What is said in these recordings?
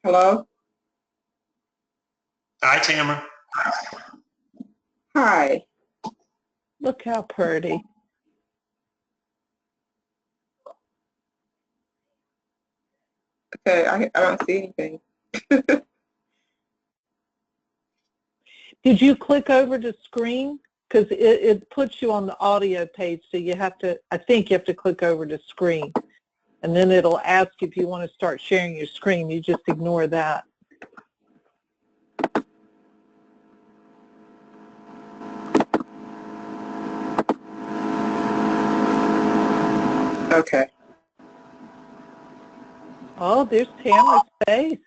Hello? Hi, Tamara. Hi. Look how pretty. Okay, I don't see anything. Did you click over to screen? Because it puts you on the audio page, so you have to, I think you have to click over to screen. And then it'll ask if you want to start sharing your screen. You just ignore that. Okay. Oh, there's Tamara's face.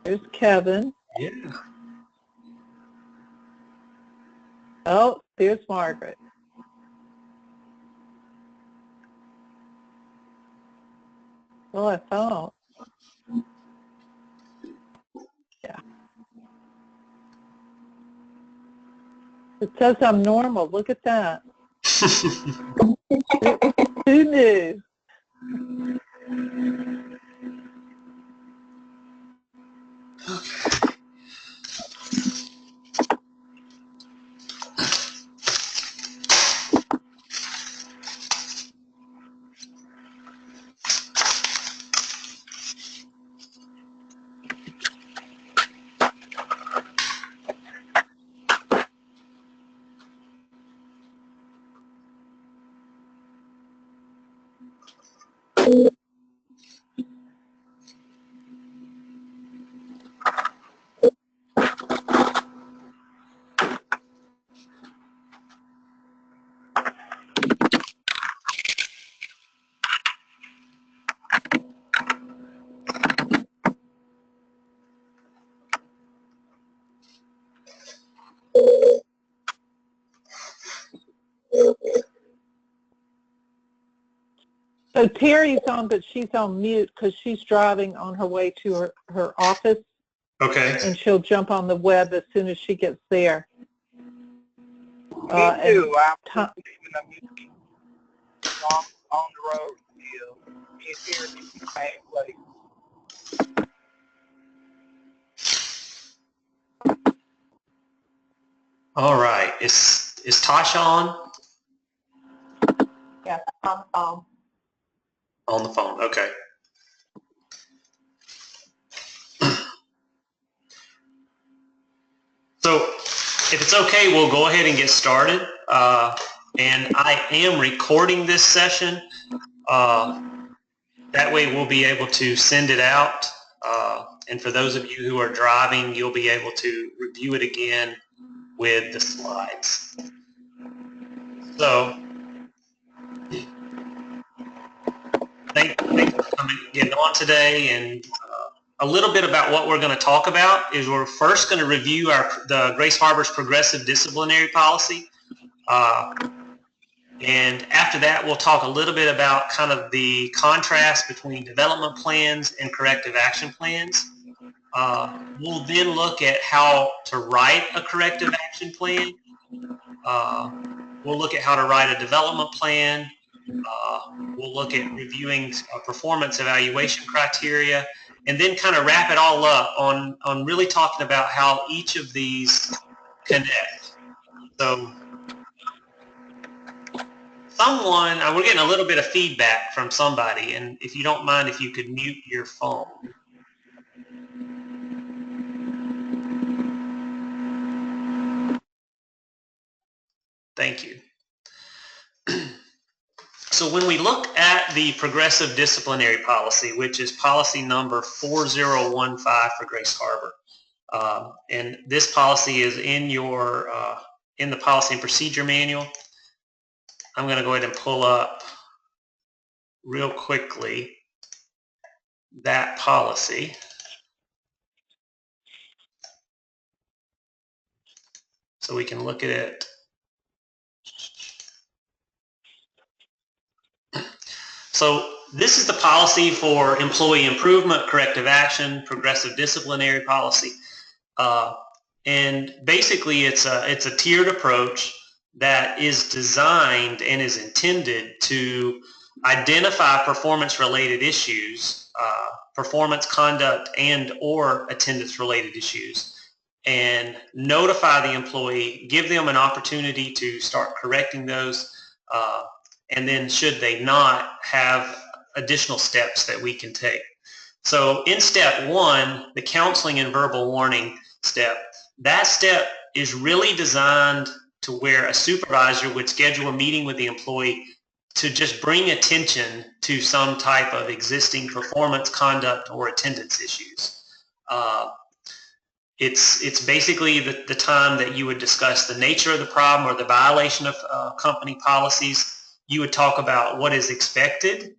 There's Kevin. Yeah. Oh, there's Margaret. Well, I thought. Yeah. It says I'm normal. Look at that. Who knew? So Terry's on, but she's on mute because she's driving on her way to her office. Okay. And she'll jump on the web as soon as she gets there. Me too. I'm leaving a meeting on the road still. Get here at the same place. All right. Is Tasha on? Yeah, On the phone. Okay. So if it's okay, we'll go ahead and get started. And I am recording this session. That way we'll be able to send it out. And for those of you who are driving, you'll be able to review it again with the slides. So thank you for getting on today. And a little bit about what we're going to talk about is we're first going to review the Grace Harbor's progressive disciplinary policy. And after that, we'll talk a little bit about kind of the contrast between development plans and corrective action plans. We'll then look at how to write a corrective action plan. We'll look at how to write a development plan. We'll look at reviewing performance evaluation criteria, and then kind of wrap it all up on really talking about how each of these connect. So we're getting a little bit of feedback from somebody, and if you don't mind, if you could mute your phone. Thank you. So when we look at the progressive disciplinary policy, which is policy number 4015 for Grace Harbor, and this policy is in the policy and procedure manual. I'm going to go ahead and pull up real quickly that policy. So we can look at it. So this is the policy for employee improvement, corrective action, progressive disciplinary policy. And basically it's a tiered approach that is designed and is intended to identify performance-related issues, performance, conduct, and or attendance-related issues, and notify the employee, give them an opportunity to start correcting those, and then should they not, have additional steps that we can take. So in step 1, the counseling and verbal warning step, that step is really designed to where a supervisor would schedule a meeting with the employee to just bring attention to some type of existing performance, conduct, or attendance issues. It's basically the time that you would discuss the nature of the problem or the violation of company policies. You would talk about what is expected.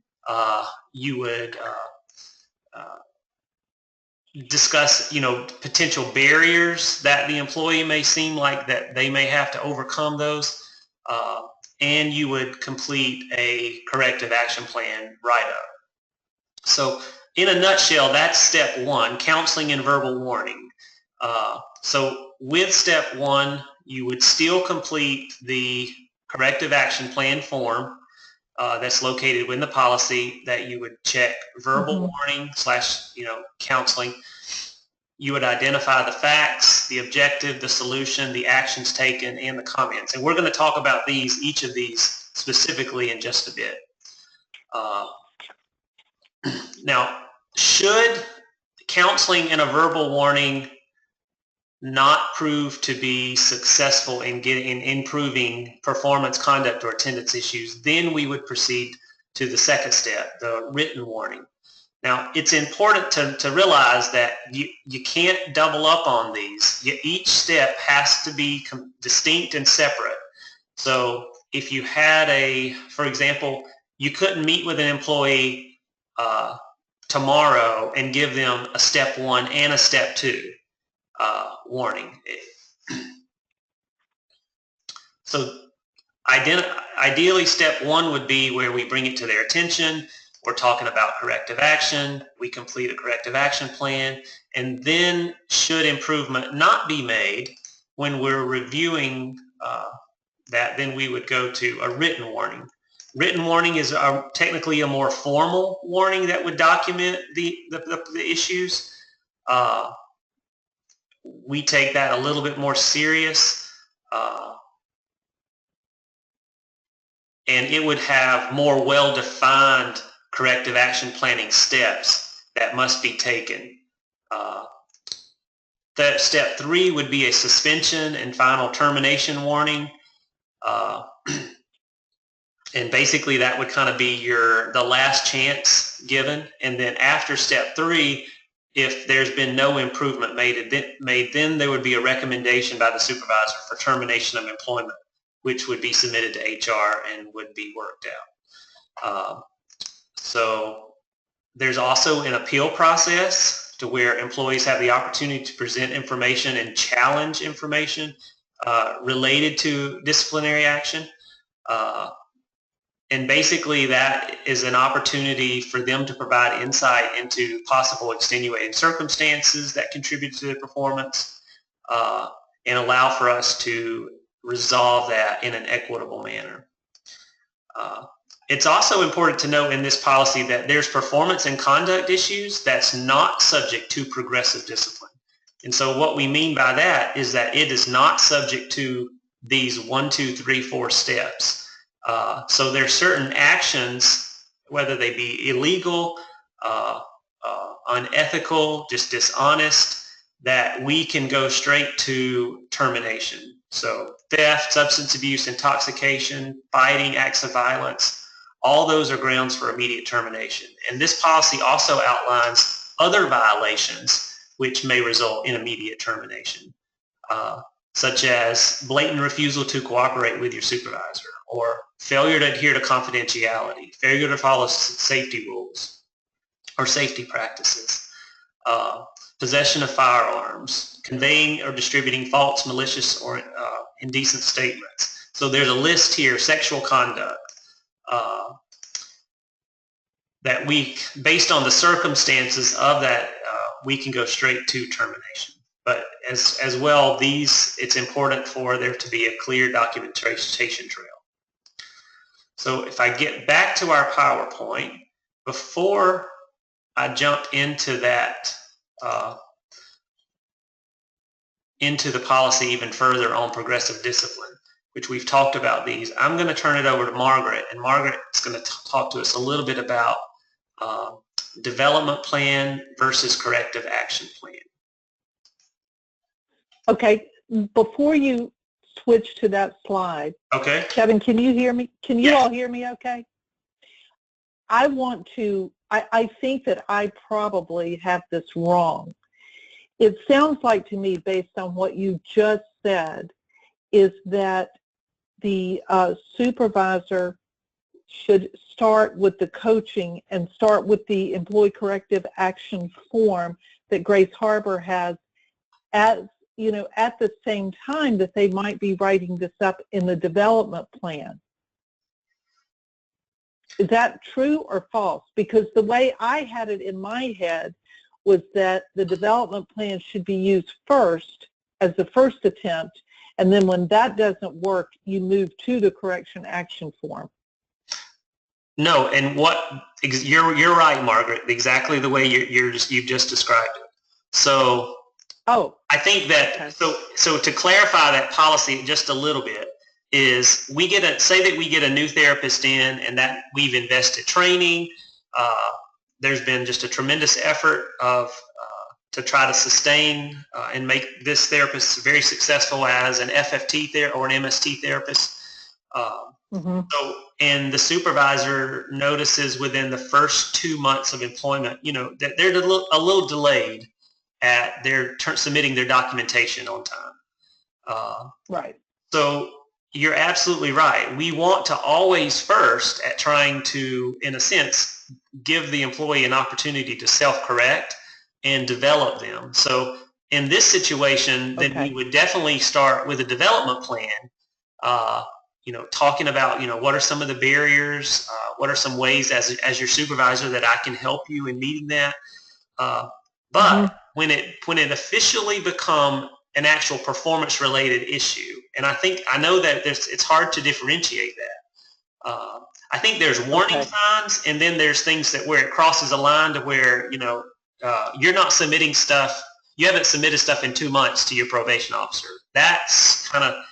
You would discuss, potential barriers that the employee may seem like that they may have to overcome those. And you would complete a corrective action plan write-up. So in a nutshell, that's step 1, counseling and verbal warning. So with step 1, you would still complete the corrective action plan form that's located within the policy that you would check verbal warning / counseling. You would identify the facts, the objective, the solution, the actions taken, and the comments. And we're going to talk about each of these specifically in just a bit. Now, should counseling and a verbal warning not prove to be successful in improving performance, conduct, or attendance issues, then we would proceed to the second step, the written warning. Now, it's important to realize that you can't double up on these. Each step has to be distinct and separate. So if you had for example, you couldn't meet with an employee tomorrow and give them a step 1 and a step 2 warning. So ideally, step 1 would be where we bring it to their attention. We're talking about corrective action. We complete a corrective action plan. And then should improvement not be made when we're reviewing that, then we would go to a written warning. Written warning is technically a more formal warning that would document the issues. We take that a little bit more serious, and it would have more well-defined corrective action planning steps that must be taken. That step 3 would be a suspension and final termination warning. And basically that would kind of be the last chance given. And then after step 3, if there's been no improvement made, then there would be a recommendation by the supervisor for termination of employment, which would be submitted to HR and would be worked out. So there's also an appeal process to where employees have the opportunity to present information and challenge information related to disciplinary action. And basically that is an opportunity for them to provide insight into possible extenuating circumstances that contribute to their performance and allow for us to resolve that in an equitable manner. It's also important to note in this policy that there's performance and conduct issues that's not subject to progressive discipline. And so what we mean by that is that it is not subject to these 1, 2, 3, 4 steps. So there's certain actions, whether they be illegal, unethical, just dishonest, that we can go straight to termination. So theft, substance abuse, intoxication, fighting, acts of violence, all those are grounds for immediate termination. And this policy also outlines other violations which may result in immediate termination, such as blatant refusal to cooperate with your supervisor, or failure to adhere to confidentiality, failure to follow safety rules or safety practices, possession of firearms, conveying or distributing false, malicious, or indecent statements. So there's a list here: sexual conduct, that we, based on the circumstances of that, we can go straight to termination. But as well, it's important for there to be a clear documentation trail. So if I get back to our PowerPoint, before I jump into that, into the policy even further on progressive discipline, which we've talked about these, I'm going to turn it over to Margaret, and Margaret is going to talk to us a little bit about development plan versus corrective action plan. Okay, before you switch to that slide, Okay. Kevin, can you hear me? Can you Yes. all hear me okay? I think that I probably have this wrong. It sounds like to me, based on what you just said, is that the supervisor should start with the coaching and start with the employee corrective action form that Grace Harbor has at the same time that they might be writing this up in the development plan. Is that true or false? Because the way I had it in my head was that the development plan should be used first as the first attempt, and then when that doesn't work, you move to the correction action form. No, and you're right, Margaret. Exactly the way you've just described it. So, I think that so to clarify that policy just a little bit is say that we get a new therapist in and that we've invested training. There's been just a tremendous effort to try to sustain and make this therapist very successful as an FFT or an MST therapist. And the supervisor notices within the first 2 months of employment, that they're a little delayed at their submitting their documentation on time. Right. So you're absolutely right. We want to always first at trying to, in a sense, give the employee an opportunity to self-correct and develop them. So in this situation, then we would definitely start with a development plan, talking about, what are some of the barriers, what are some ways as your supervisor that I can help you in meeting that. But when it officially become an actual performance related issue, and I know that it's hard to differentiate that. I think there's warning signs, and then there's things where it crosses a line to where, you're not submitting stuff, you haven't submitted stuff in 2 months to your probation officer. That's kind of,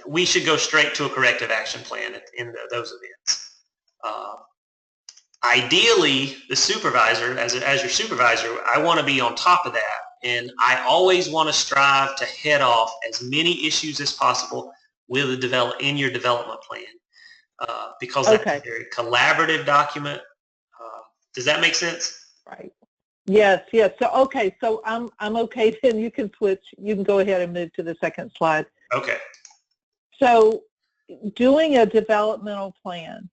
we should go straight to a corrective action plan in those events. Ideally, the supervisor, as your supervisor, I want to be on top of that. And I always want to strive to head off as many issues as possible in your development plan. Because that's a very collaborative document. Does that make sense? Right. Yes. So I'm okay then. You can switch. You can go ahead and move to the second slide. Okay. So doing a developmental plan.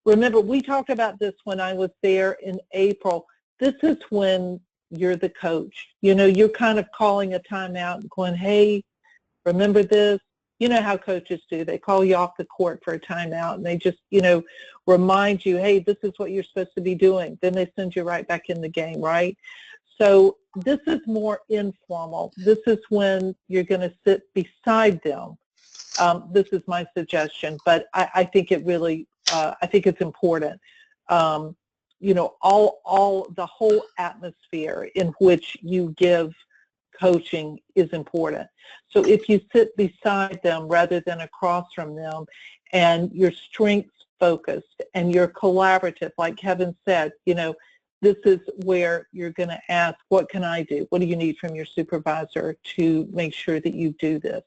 Remember, we talked about this when I was there in April. This is when you're the coach. You're kind of calling a timeout and going, hey, remember this? You know how coaches do. They call you off the court for a timeout, and they just, remind you, hey, this is what you're supposed to be doing. Then they send you right back in the game, right? So this is more informal. This is when you're going to sit beside them. This is my suggestion, but I think it really, I think it's important. The whole atmosphere in which you give coaching is important. So if you sit beside them rather than across from them, and you're strengths focused and you're collaborative, like Kevin said, this is where you're going to ask, what can I do? What do you need from your supervisor to make sure that you do this?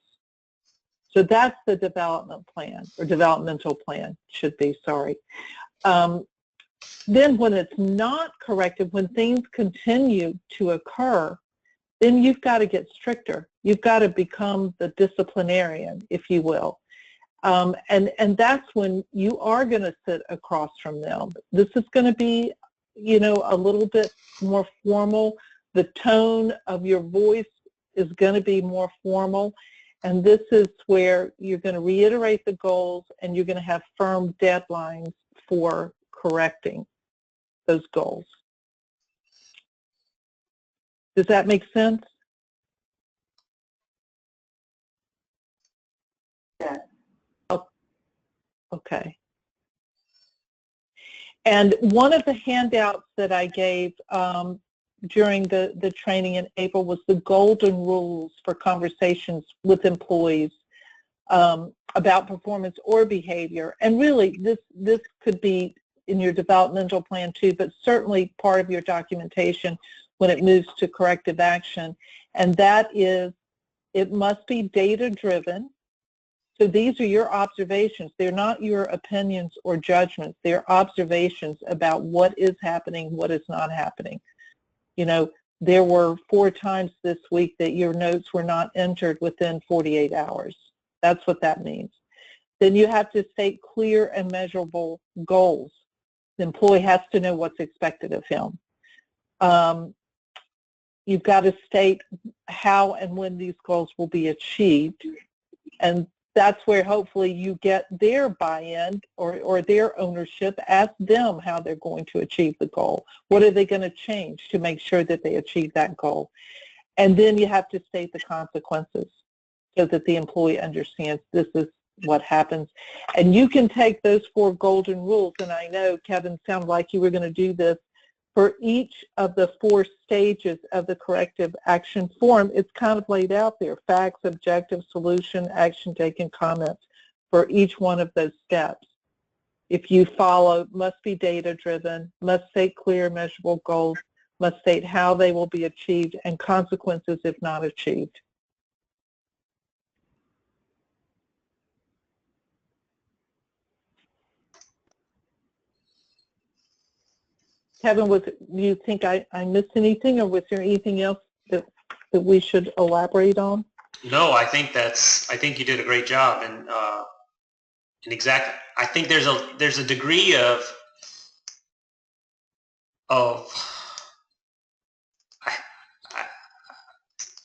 So that's the development plan, or developmental plan should be, sorry. Then when it's not corrected, when things continue to occur, then you've got to get stricter. You've got to become the disciplinarian, if you will. And that's when you are going to sit across from them. This is going to be, a little bit more formal. The tone of your voice is going to be more formal. And this is where you're going to reiterate the goals, and you're going to have firm deadlines for correcting those goals. Does that make sense? Yeah. Oh, okay. And one of the handouts that I gave during the training in April was the golden rules for conversations with employees about performance or behavior. And really, this could be in your developmental plan too, but certainly part of your documentation when it moves to corrective action. And that is, it must be data-driven. So these are your observations. They're not your opinions or judgments. They're observations about what is happening, what is not happening. You know, there were 4 times this week that your notes were not entered within 48 hours. That's what that means. Then you have to state clear and measurable goals. The employee has to know what's expected of him. You've got to state how and when these goals will be achieved. And that's where hopefully you get their buy-in or their ownership. Ask them how they're going to achieve the goal. What are they going to change to make sure that they achieve that goal? And then you have to state the consequences so that the employee understands this is what happens. And you can take those 4 golden rules, and I know, Kevin, sounded like you were going to do this, for each of the 4 stages of the corrective action form. It's kind of laid out there: facts, objective, solution, action taken, comments for each one of those steps. If you follow, must be data-driven, must state clear, measurable goals, must state how they will be achieved, and consequences if not achieved. Kevin, do you think I missed anything, or was there anything else that we should elaborate on? No, I think you did a great job, and I think there's a degree of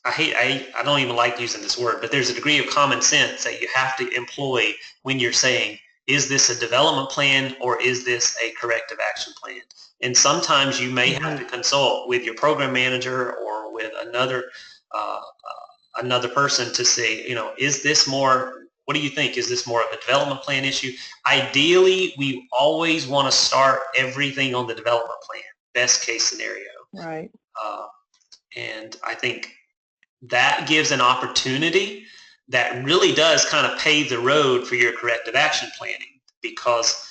I don't even like using this word, but there's a degree of common sense that you have to employ when you're saying, is this a development plan or is this a corrective action plan? And sometimes you may have to consult with your program manager or with another person to say, you know, is this more, what do you think? Is this more of a development plan issue? Ideally, we always want to start everything on the development plan, best case scenario. Right. And I think that gives an opportunity that really does kind of pave the road for your corrective action planning, because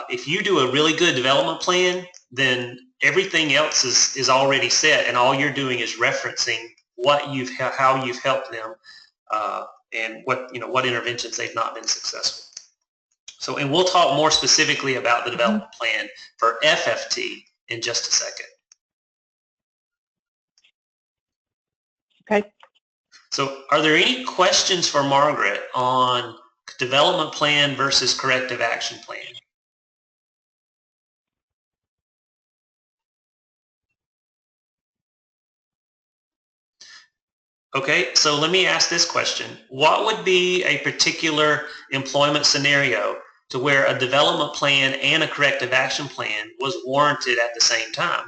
if you do a really good development plan, then everything else is already set, and all you're doing is referencing how you've helped them and what interventions they've not been successful. So, and we'll talk more specifically about the development plan for FFT in just a second. Okay. So are there any questions for Margaret on development plan versus corrective action plan? Okay, so let me ask this question. What would be a particular employment scenario to where a development plan and a corrective action plan was warranted at the same time?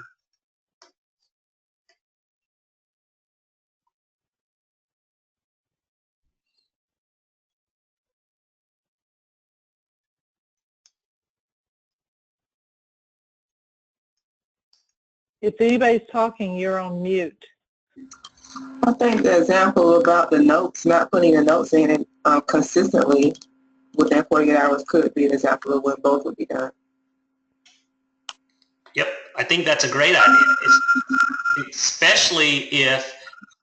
If anybody's talking, you're on mute. I think the example about the notes, not putting the notes in consistently within 48 hours could be an example of when both would be done. Yep, I think that's a great idea, especially if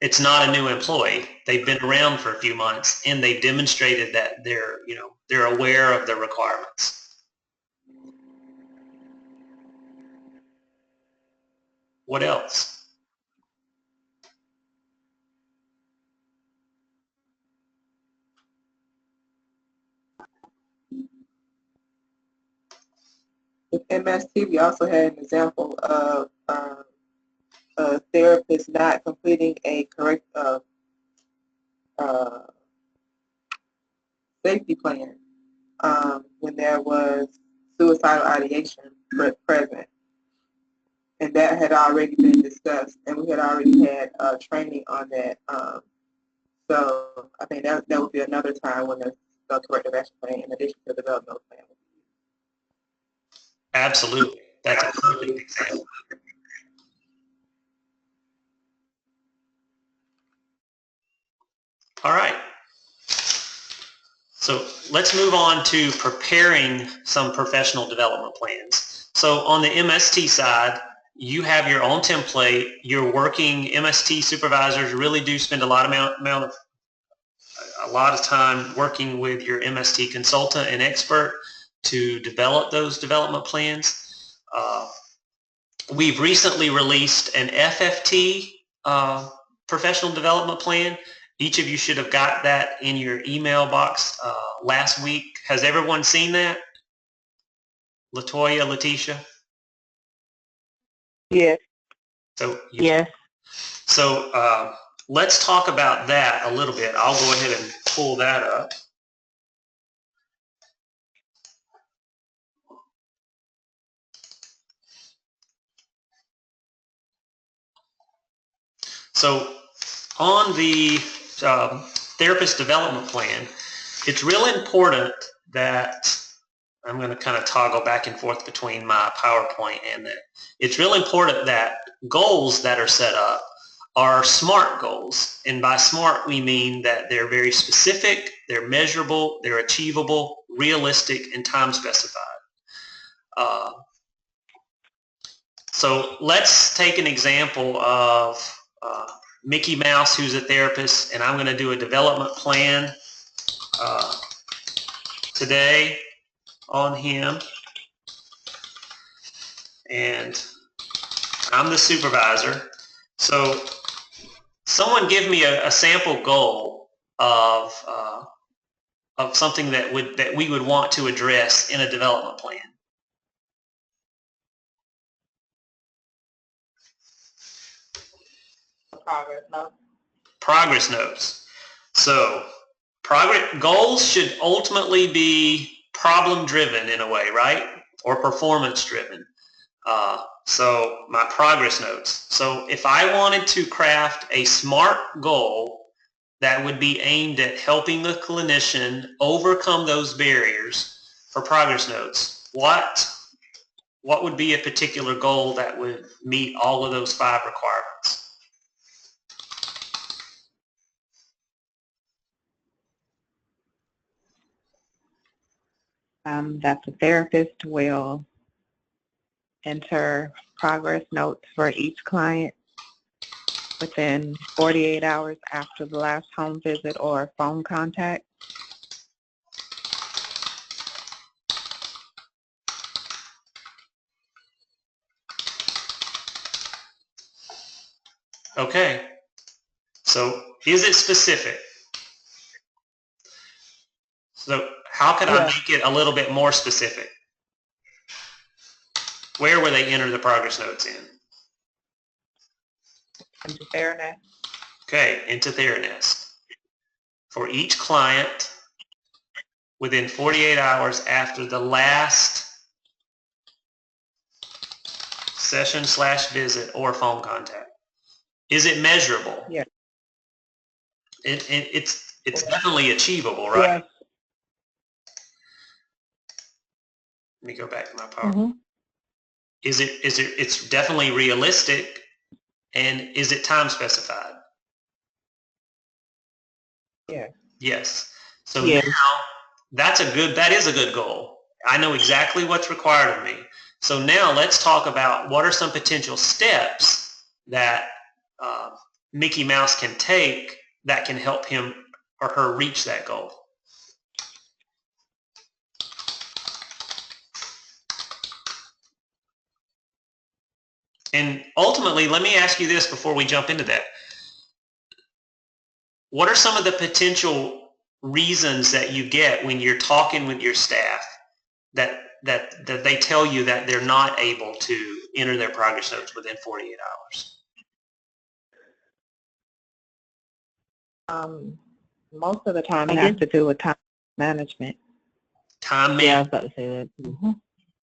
it's not a new employee. They've been around for a few months and they've demonstrated that they're aware of the requirements. What else? With MST, we also had an example of a therapist not completing a correct safety plan when there was suicidal ideation present. And that had already been discussed, and we had already had training on that. So I think that would be another time when the corrective action plan, in addition to the developmental plan. Absolutely. That's a perfect example. All right. So let's move on to preparing some professional development plans. So on the MST side, you have your own template. You're working, MST supervisors really do spend a lot of time working with your MST consultant and expert to develop those development plans. We've recently released an FFT professional development plan. Each of you should have got that in your email box last week. Has everyone seen that? LaToya, Letitia? Yes. So Yes. So let's talk about that a little bit. I'll go ahead and pull that up. So on the therapist development plan, it's really important that I'm going to kind of toggle back and forth between my PowerPoint and that. It's really important that goals that are set up are SMART goals. And by SMART, we mean that they're very specific, they're measurable, they're achievable, realistic, and time specified. So let's take an example of Mickey Mouse, who's a therapist, and I'm going to do a development plan today on him. And I'm the supervisor. So someone give me a sample goal of something that we would want to address in a development plan. Progress notes. Progress notes. So goals should ultimately be problem driven in a way, right? Or performance driven. So my progress notes. So if I wanted to craft a SMART goal that would be aimed at helping the clinician overcome those barriers for progress notes, what would be a particular goal that would meet all of those 5 requirements? That the therapist will enter progress notes for each client within 48 hours after the last home visit or phone contact. Okay. So is it specific? So how could I make it a little bit more specific? Where will they enter the progress notes in? Into Theranos. Okay, into Theranos. For each client within 48 hours after the last session / visit or phone contact. Is it measurable? Yes. It's definitely achievable, right? Yes. Let me go back to my PowerPoint. It's definitely realistic, and is it time specified? Yes. Yes. So Yes. now that is a good goal. I know exactly what's required of me. So now let's talk about what are some potential steps that Mickey Mouse can take that can help him or her reach that goal. And ultimately, let me ask you this before we jump into that. What are some of the potential reasons that you get when you're talking with your staff that they tell you that they're not able to enter their progress notes within 48 hours? Most of the time it has to do with time management. Time management. Yeah, I was about to say that.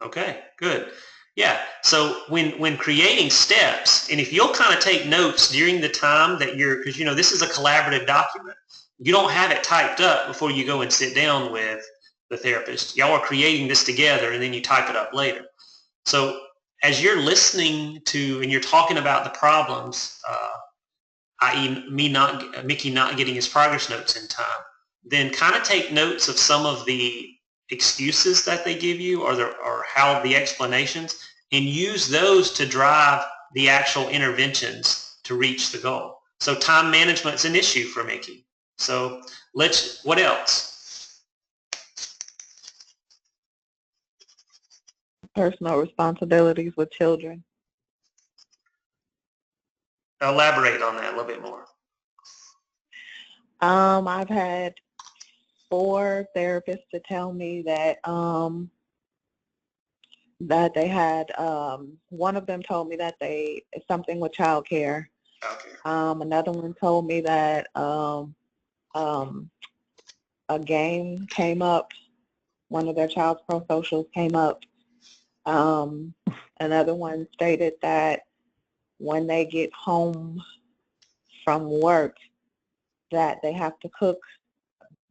Okay, good. Yeah, so when creating steps, and if you'll kind of take notes during the time that you're, because this is a collaborative document. You don't have it typed up before you go and sit down with the therapist. Y'all are creating this together and then you type it up later. So as you're listening to and you're talking about the problems, i.e. Mickey not getting his progress notes in time, then kind of take notes of some of the excuses that they give you or how the explanations, and use those to drive the actual interventions to reach the goal. So time management's an issue for Mickey. So what else? Personal responsibilities with children. Elaborate on that a little bit more. I've had 4 therapists to tell me that that they had, one of them told me that it's something with childcare. Okay. Another one told me that a game came up, one of their child's pro-socials came up. Another one stated that when they get home from work that they have to cook,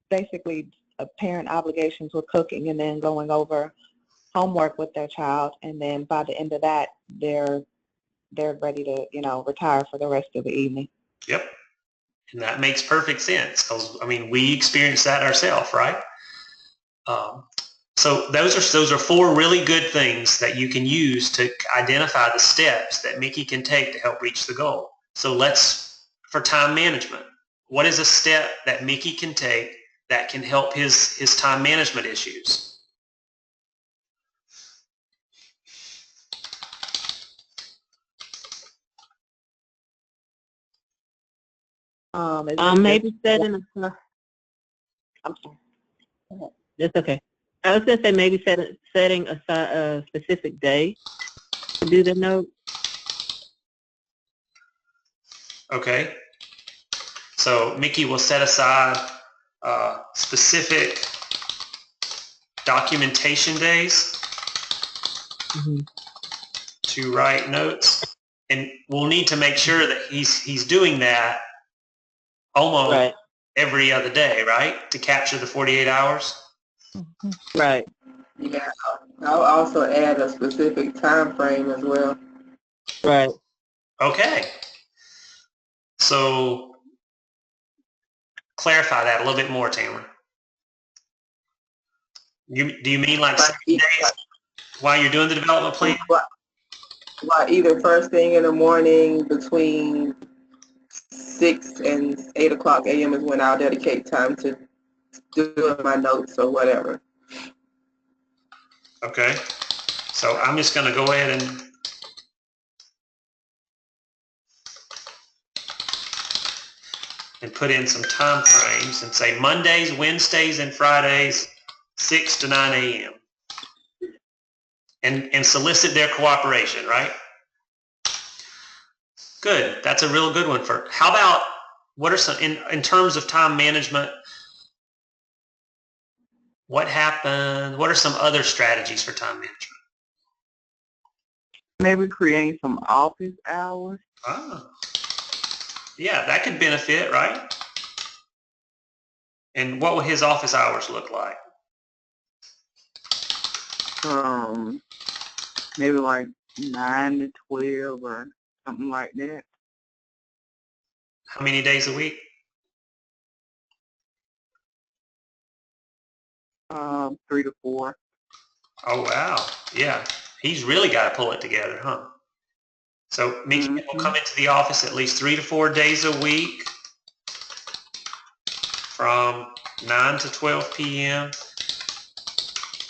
basically a parent obligations with cooking and then going over homework with their child, and then by the end of that they're ready to retire for the rest of the evening. Yep. And that makes perfect sense because we experience that ourselves, right? So those are 4 really good things that you can use to identify the steps that Mickey can take to help reach the goal. So for time management, what is a step that Mickey can take that can help his time management issues? Maybe setting a, I'm sorry. that's okay. I was going to say maybe setting a specific day to do the note. Okay. So Mickey will set aside specific documentation days to write notes, and we'll need to make sure that he's doing that almost every other day, right, to capture the 48 hours. Right. Yeah, I'll also add a specific time frame as well. Right. Okay. So clarify that a little bit more, Tamara. Do you mean like 7 days while you're doing the development plan? Well, either first thing in the morning between 6 and 8 o'clock a.m. is when I'll dedicate time to doing my notes or whatever. Okay. So I'm just going to go ahead and put in some time frames and say Mondays, Wednesdays, and Fridays, 6 to 9 a.m. And solicit their cooperation, right? Good. That's a real good one. How about, what are some, in terms of time management, what are some other strategies for time management? Maybe create some office hours. Yeah, that could benefit, right? And what would his office hours look like? Maybe like 9 to 12 or something like that. How many days a week? 3 to 4. Oh, wow. Yeah. He's really got to pull it together, huh? So Mickey will come into the office at least 3 to 4 days a week from 9 to 12 p.m.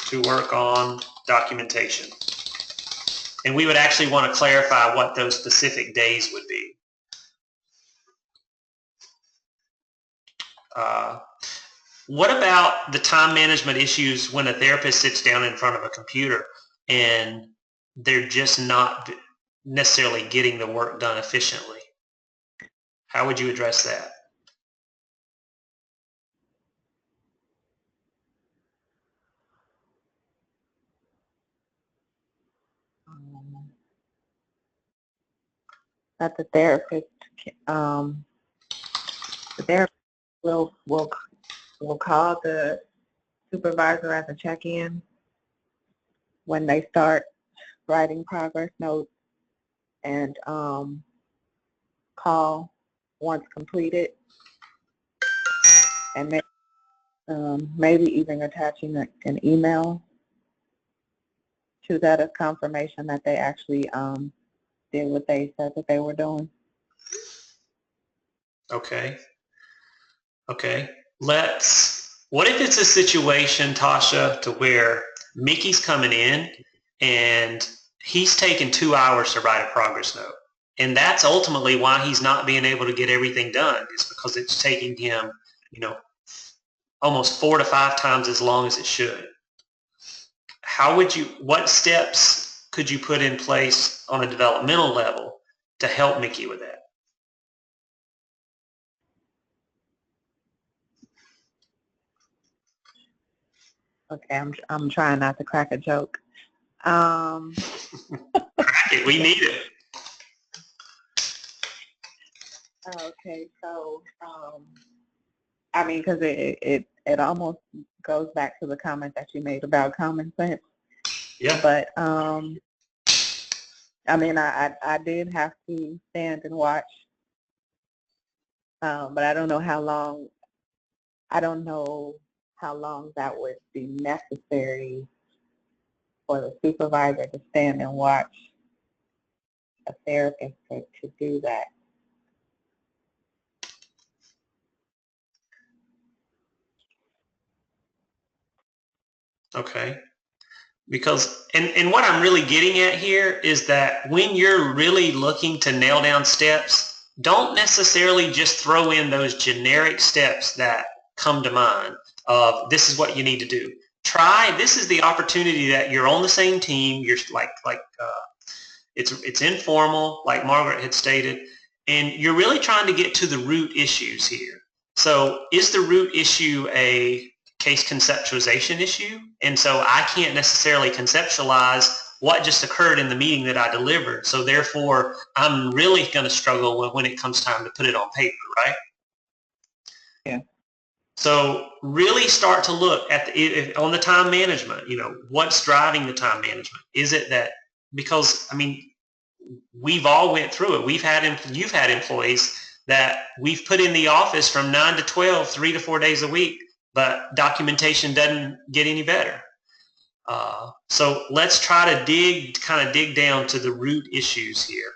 to work on documentation. And we would actually want to clarify what those specific days would be. What about the time management issues when a therapist sits down in front of a computer and they're just not necessarily getting the work done efficiently? How would you address that? that the therapist will call the supervisor as a check-in when they start writing progress notes, and call once completed, and maybe even attaching an email to that as confirmation that they actually did what they said that they were doing. Okay. Okay. What if it's a situation, Tasha, to where Mickey's coming in and he's taken 2 hours to write a progress note. And that's ultimately why he's not being able to get everything done, is because it's taking him, almost 4 to 5 times as long as it should. What steps could you put in place on a developmental level to help Mickey with that? Okay, I'm trying not to crack a joke. Crack it, we need it. Okay, so because it almost goes back to the comment that you made about common sense. Yeah. But I did have to stand and watch, but I don't know how long. I don't know how long that would be necessary for the supervisor to stand and watch a therapist to do that. Okay. Because, and what I'm really getting at here is that when you're really looking to nail down steps, don't necessarily just throw in those generic steps that come to mind of this is what you need to do. This is the opportunity that you're on the same team. You're it's informal, like Margaret had stated, and you're really trying to get to the root issues here. So is the root issue a case conceptualization issue? And so I can't necessarily conceptualize what just occurred in the meeting that I delivered. So therefore, I'm really going to struggle when it comes time to put it on paper, right? Yeah. So really start to look at on the time management, what's driving the time management? Is it that, because, we've all went through it. You've had employees that we've put in the office from 9 to 12, 3 to 4 days a week, but documentation doesn't get any better. So let's try to dig down to the root issues here.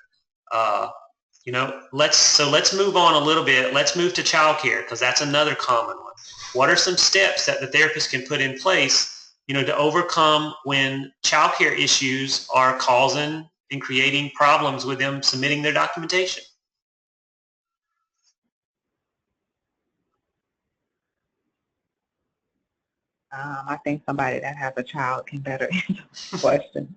Let's move on a little bit. Let's move to childcare, because that's another common one. What are some steps that the therapist can put in place, to overcome when childcare issues are causing and creating problems with them submitting their documentation? I think somebody that has a child can better answer the question.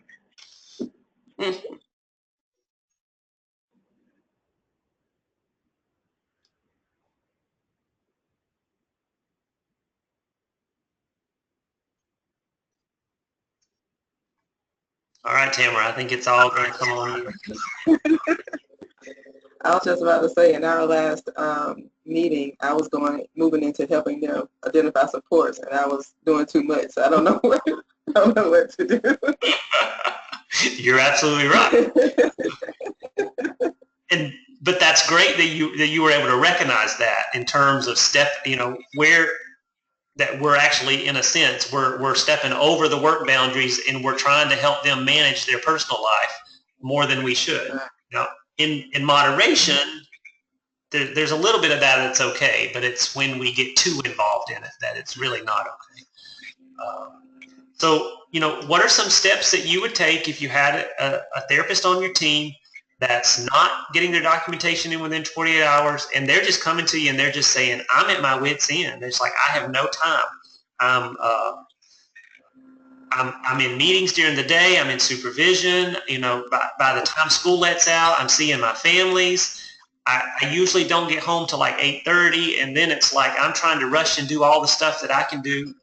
All right, Tamara, I think it's all going to come on you. I was just about to say, in our last meeting, I was moving into helping them identify supports, and I was doing too much. So I don't know what to do. You're absolutely right. But that's great that you were able to recognize that in terms of where that we're actually, in a sense, we're stepping over the work boundaries, and we're trying to help them manage their personal life more than we should. Now, in moderation, there's a little bit of that that's okay, but it's when we get too involved in it that it's really not okay. So, what are some steps that you would take if you had a therapist on your team that's not getting their documentation in within 48 hours, and they're just coming to you and they're just saying, I'm at my wit's end. It's like, I have no time. I'm in meetings during the day. I'm in supervision. By the time school lets out, I'm seeing my families. I usually don't get home till like 8:30, and then it's like I'm trying to rush and do all the stuff that I can do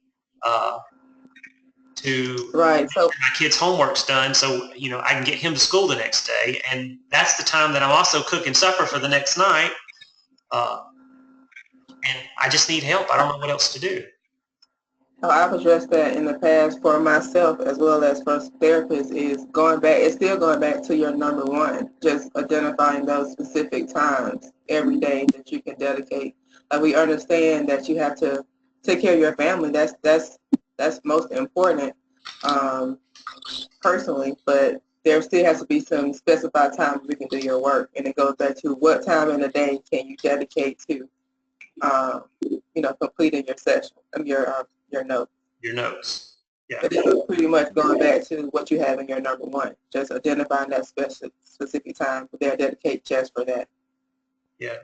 to Right. So my kid's homework's done, so I can get him to school the next day, and that's the time that I'm also cooking supper for the next night. And I just need help. I don't know what else to do. I've addressed that in the past for myself as well as for therapists is going back. It's still going back to your number one, just identifying those specific times every day that you can dedicate. We understand that you have to take care of your family. That's most important personally, but there still has to be some specified times you can do your work, and it goes back to what time in the day can you dedicate to completing your session, your notes. Your notes. Yeah. But it's pretty much going back to what you have in your number one, just identifying that specific time there, dedicate just for that. Yeah.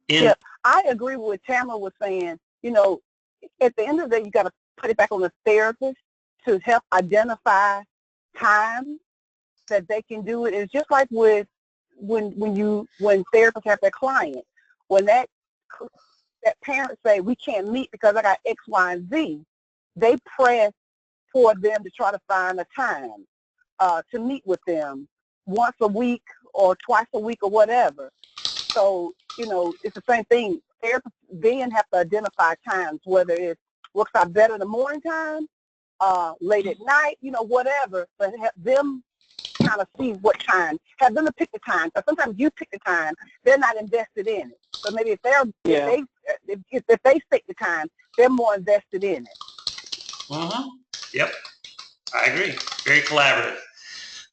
Yeah, I agree with what Tamara was saying. At the end of the day, you got to put it back on the therapist to help identify time that they can do it. It's just like with when therapists have their client, when that parent say we can't meet because I got X, Y, and Z, they press for them to try to find a time to meet with them once a week or twice a week or whatever. So, it's the same thing. Therapists then have to identify times, whether it works out better in the morning time, late at night, whatever, but have them kind of see what time, have them to pick the time. Because sometimes you pick the time, they're not invested in it. So maybe if they stick the time, they're more invested in it. Mm-hmm. Yep, I agree. Very collaborative.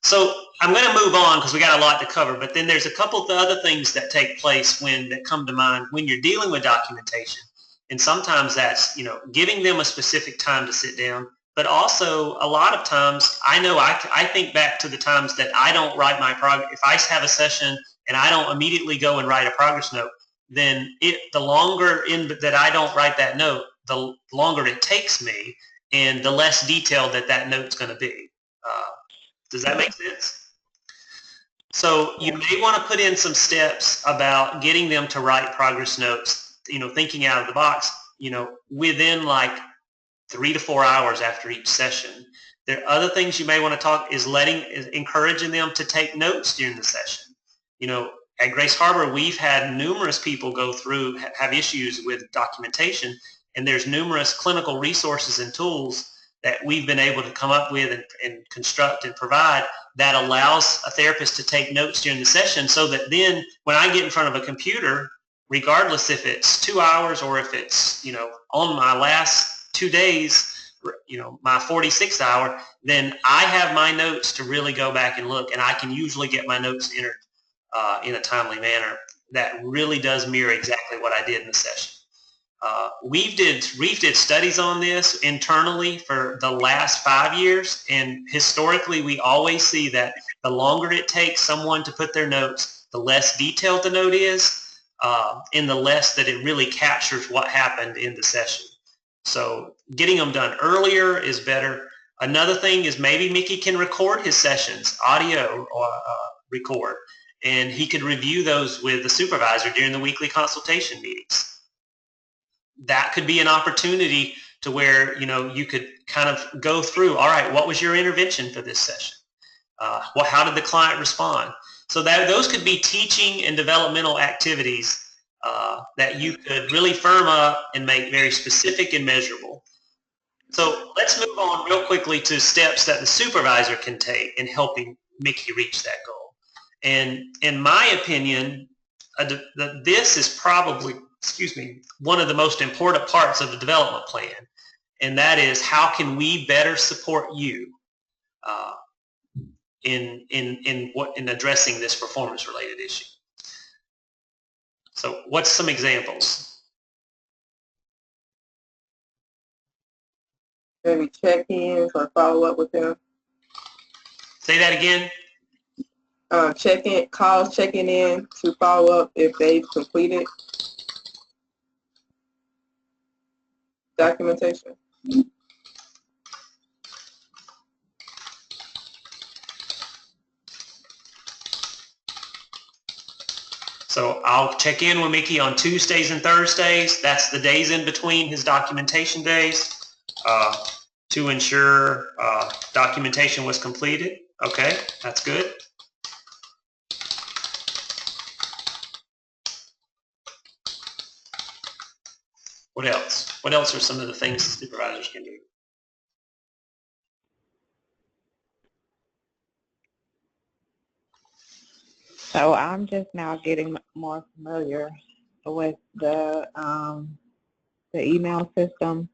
So I'm going to move on because we got a lot to cover, but then there's a couple of other things that take place that come to mind when you're dealing with documentation. And sometimes that's, giving them a specific time to sit down, but also a lot of times I think back to the times that I don't write my progress. If I have a session and I don't immediately go and write a progress note, then the longer that I don't write that note, the longer it takes me and the less detailed that note's going to be. Does that make sense? So you may want to put in some steps about getting them to write progress notes, thinking out of the box, within like 3 to 4 hours after each session. There are other things you may want to talk is encouraging them to take notes during the session. At Grace Harbor, we've had numerous people go through, have issues with documentation, and there's numerous clinical resources and tools that we've been able to come up with and construct and provide that allows a therapist to take notes during the session so that then when I get in front of a computer, regardless if it's 2 hours or if it's, on my last 2 days, my 46th hour, then I have my notes to really go back and look, and I can usually get my notes entered in a timely manner that really does mirror exactly what I did in the session. Reeve did studies on this internally for the last 5 years, and historically we always see that the longer it takes someone to put their notes, the less detailed the note is, and the less that it really captures what happened in the session. So getting them done earlier is better. Another thing is maybe Mickey can record his sessions, audio or record, and he could review those with the supervisor during the weekly consultation meetings. That could be an opportunity to where, you could kind of go through, all right, what was your intervention for this session? How did the client respond? So those could be teaching and developmental activities that you could really firm up and make very specific and measurable. So let's move on real quickly to steps that the supervisor can take in helping Mickey reach that goal. And in my opinion, this is probably, one of the most important parts of the development plan, and that is how can we better support you in addressing this performance-related issue. So what's some examples? Maybe check-ins or follow up with them. Say that again. Checking in to follow up if they've completed documentation. So I'll check in with Mickey on Tuesdays and Thursdays. That's the days in between his documentation days, to to ensure documentation was completed. Okay, that's good. What else? What else are some of the things the supervisors can do? So I'm just now getting more familiar with the email system.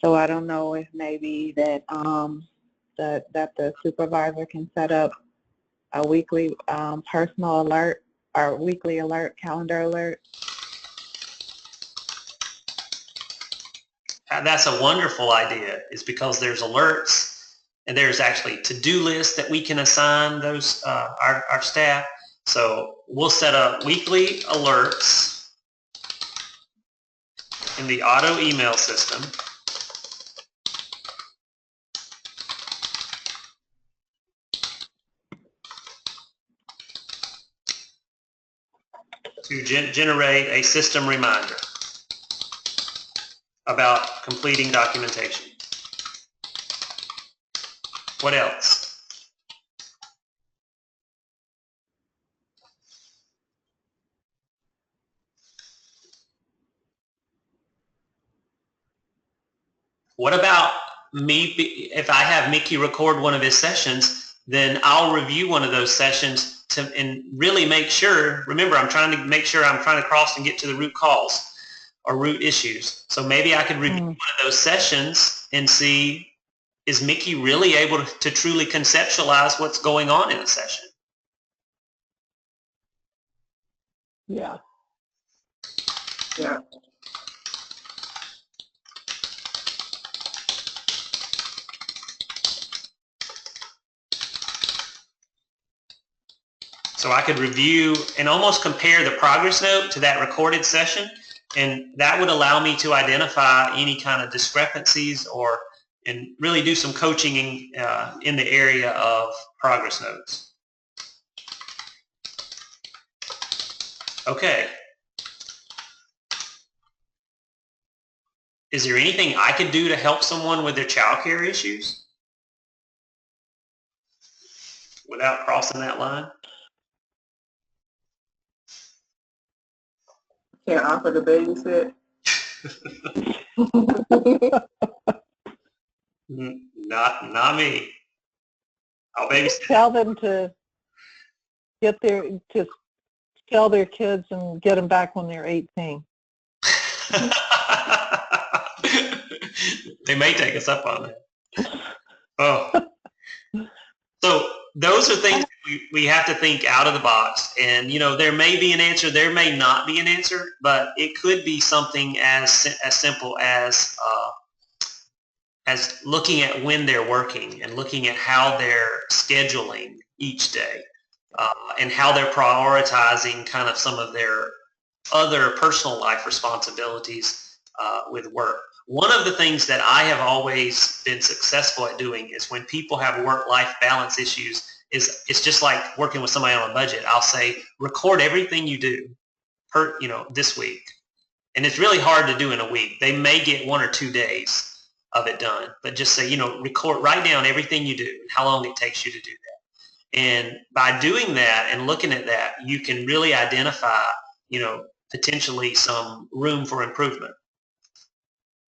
So I don't know if maybe that that the supervisor can set up a weekly personal alert or weekly alert, calendar alert. That's a wonderful idea, is because there's alerts and there's actually to-do lists that we can assign those our staff. So we'll set up weekly alerts in the auto email system. To generate a system reminder about completing documentation. What else? What about me, if I have Mickey record one of his sessions, then I'll review one of those sessions and really make sure, remember, I'm trying to make sure I'm trying to cross and get to the root cause or root issues. So maybe I could review one of those sessions and see, is Mickey really able to truly conceptualize what's going on in a session? Yeah. Yeah. So I could review and almost compare the progress note to that recorded session, and that would allow me to identify any kind of discrepancies and really do some coaching in the area of progress notes. Okay. Is there anything I could do to help someone with their child care issues without crossing that line? Can't offer to babysit. Not me. I'll babysit. Tell them to tell their kids and get them back when they're 18. They may take us up on that. Oh. So those are things we have to think out of the box. And, you know, there may be an answer, there may not be an answer, but it could be something as simple as looking at when they're working and looking at how they're scheduling each day and how they're prioritizing kind of some of their other personal life responsibilities with work. One of the things that I have always been successful at doing is when people have work-life balance issues, it's just like working with somebody on a budget. I'll say, record everything you do this week. And it's really hard to do in a week. They may get 1 or 2 days of it done, but just say, write down everything you do and how long it takes you to do that. And by doing that and looking at that, you can really identify, potentially some room for improvement.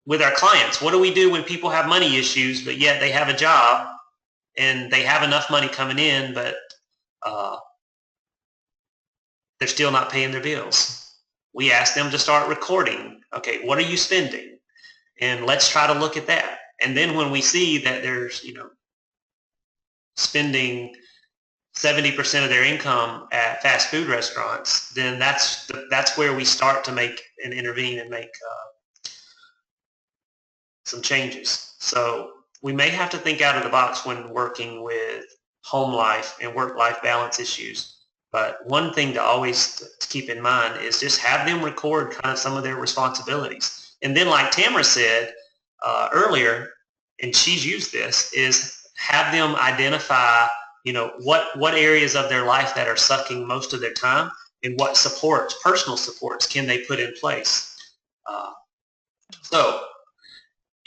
With our clients, what do we do when people have money issues, but yet they have a job and they have enough money coming in, but they're still not paying their bills? We ask them to start recording. Okay, what are you spending? And let's try to look at that. And then when we see that there's, spending 70% of their income at fast food restaurants, then that's where we start to make and intervene and make some changes. So we may have to think out of the box when working with home life and work-life balance issues. But one thing to always keep in mind is just have them record kind of some of their responsibilities. And then like Tamara said earlier, and she's used this, is have them identify, what areas of their life that are sucking most of their time and what supports, personal supports, can they put in place. So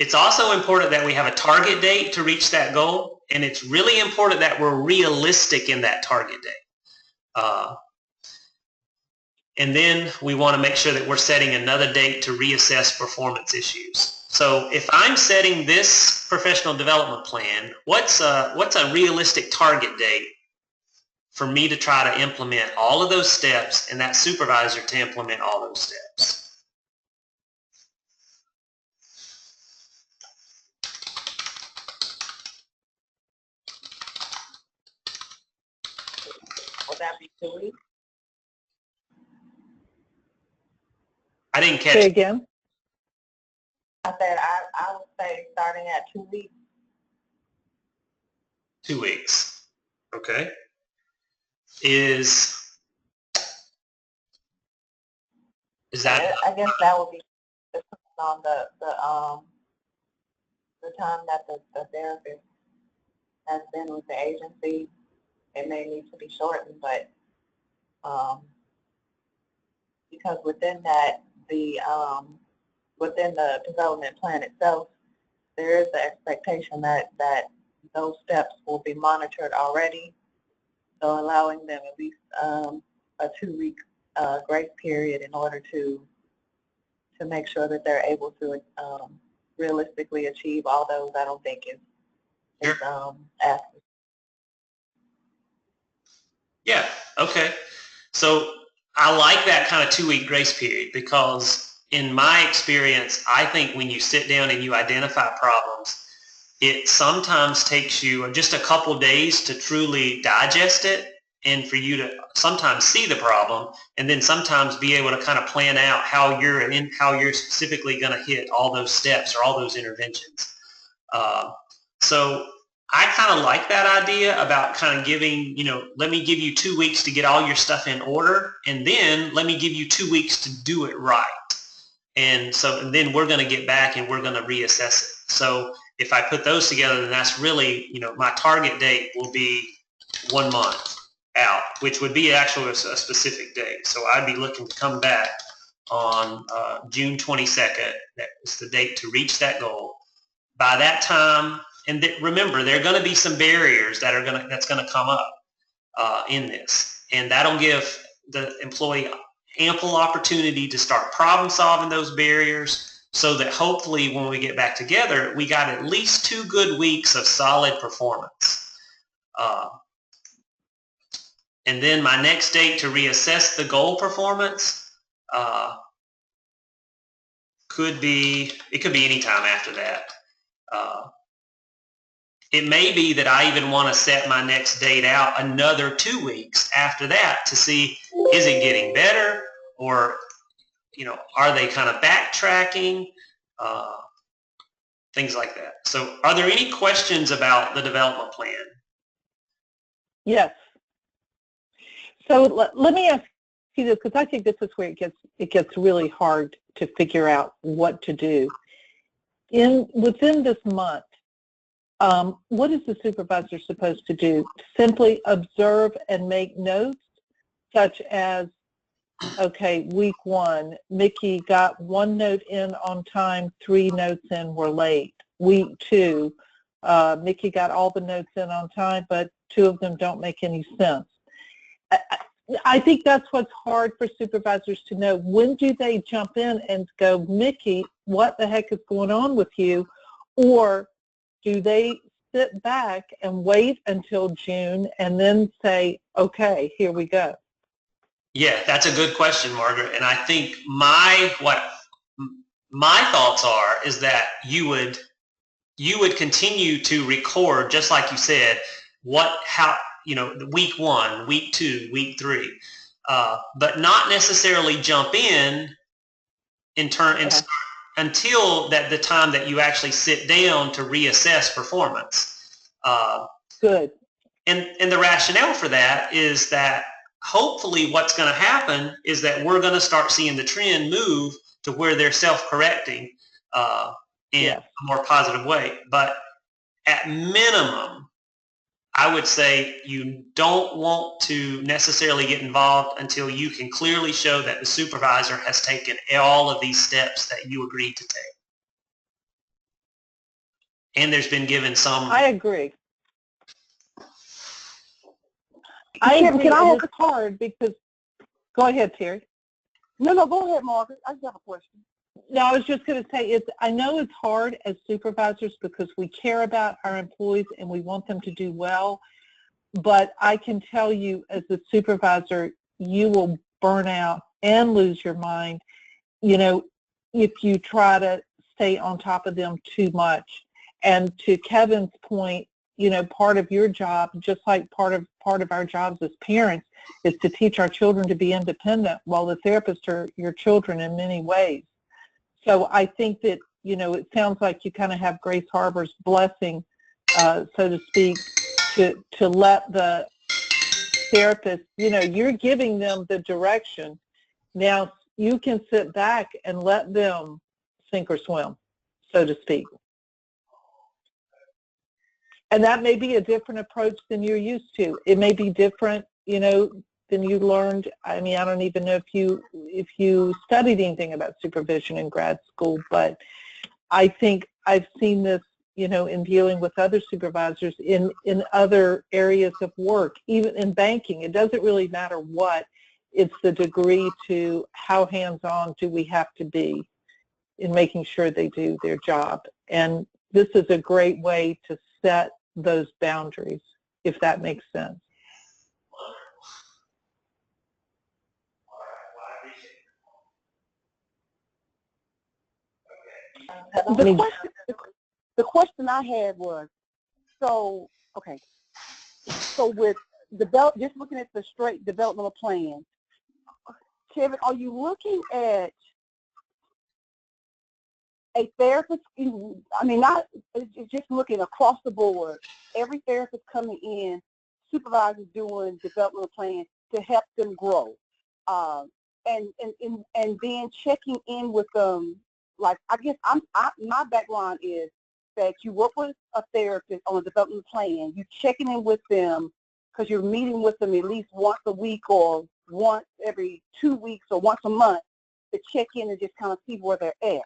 It's also important that we have a target date to reach that goal, and it's really important that we're realistic in that target date. And then we want to make sure that we're setting another date to reassess performance issues. So if I'm setting this professional development plan, what's a realistic target date for me to try to implement all of those steps and that supervisor to implement all those steps? Would that be 2 weeks? I didn't catch Say it. again? I said I would say starting at 2 weeks. 2 weeks. Okay. Is that? I guess that would be depending on the time that the therapist has been with the agency. It may need to be shortened, but because within that within the development plan itself, there is the expectation that those steps will be monitored already. So allowing them at least a 2-week grace period in order to make sure that they're able to realistically achieve all those, I don't think is asked. Yeah, okay. So I like that kind of 2-week grace period because in my experience, I think when you sit down and you identify problems, it sometimes takes you just a couple days to truly digest it and for you to sometimes see the problem and then sometimes be able to kind of plan out how you're specifically going to hit all those steps or all those interventions. So I kind of like that idea about kind of giving, let me give you 2 weeks to get all your stuff in order, and then let me give you 2 weeks to do it right. And then we're going to get back and we're going to reassess it. So if I put those together, then that's really, my target date will be 1 month out, which would be actually a specific date. So I'd be looking to come back on June 22nd. That was the date to reach that goal. By that time, and remember, there are going to be some barriers that's going to come up in this, and that'll give the employee ample opportunity to start problem solving those barriers so that hopefully when we get back together, we got at least 2 good weeks of solid performance. And then my next date to reassess the goal performance could be any time after that. It may be that I even want to set my next date out another 2 weeks after that to see, is it getting better, or are they kind of backtracking, things like that. So are there any questions about the development plan? Yes. So let me ask you this, because I think this is where it gets really hard to figure out what to do. Within this month, what is the supervisor supposed to do? Simply observe and make notes, such as, okay, week 1, Mickey got 1 note in on time, 3 notes in were late. Week 2, Mickey got all the notes in on time, but 2 of them don't make any sense. I think that's what's hard for supervisors to know. When do they jump in and go, Mickey, what the heck is going on with you? Or do they sit back and wait until June and then say, okay, here we go? Yeah, that's a good question, Margaret. And I think my thoughts is that you would continue to record, just like you said, week 1, week 2, week 3, but not necessarily jump in turn and start until the time that you actually sit down to reassess performance. Good. And the rationale for that is that hopefully what's going to happen is that we're going to start seeing the trend move to where they're self-correcting in a more positive way. But at minimum, I would say you don't want to necessarily get involved until you can clearly show that the supervisor has taken all of these steps that you agreed to take. and there's been given some. I agree. I agree. It's hard because, go ahead, Terry. No, go ahead, Margaret. I just have a question. No, I was just going to say, I know it's hard as supervisors because we care about our employees and we want them to do well, but I can tell you as a supervisor, you will burn out and lose your mind, if you try to stay on top of them too much. And to Kevin's point, part of your job, just like part of our jobs as parents, is to teach our children to be independent, while the therapists are your children in many ways. So I think that, it sounds like you kind of have Grace Harbor's blessing, so to speak, to let the therapist, you're giving them the direction. Now you can sit back and let them sink or swim, so to speak. And that may be a different approach than you're used to. It may be different, than you learned. I mean, I don't even know if you studied anything about supervision in grad school, but I think I've seen this, in dealing with other supervisors in other areas of work, even in banking. It doesn't really matter what. It's the degree to how hands-on do we have to be in making sure they do their job. And this is a great way to set those boundaries, if that makes sense. The question I had was, so with just looking at the straight developmental plan, Kevin, are you looking at a therapist? I mean, not just looking across the board. Every therapist coming in, supervisors doing developmental plans to help them grow, and then checking in with them. Like, I guess my background is that you work with a therapist on a development plan. You're checking in with them because you're meeting with them at least once a week or once every 2 weeks or once a month to check in and just kind of see where they're at.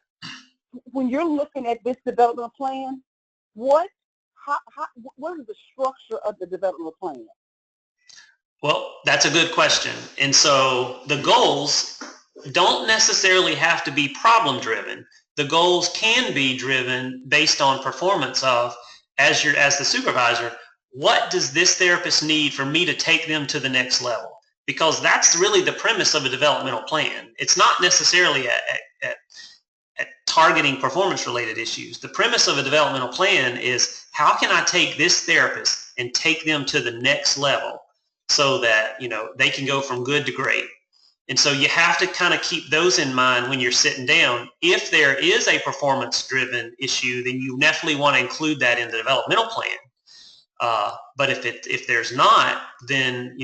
When you're looking at this development plan, what is the structure of the development plan? Well, that's a good question. And so the goals don't necessarily have to be problem driven. The goals can be driven based on performance of, as the supervisor, what does this therapist need for me to take them to the next level? Because that's really the premise of a developmental plan. It's not necessarily at targeting performance-related issues. The premise of a developmental plan is, how can I take this therapist and take them to the next level so that, they can go from good to great? And so you have to kind of keep those in mind when you're sitting down. If there is a performance-driven issue, then you definitely want to include that in the developmental plan. But if there's not, then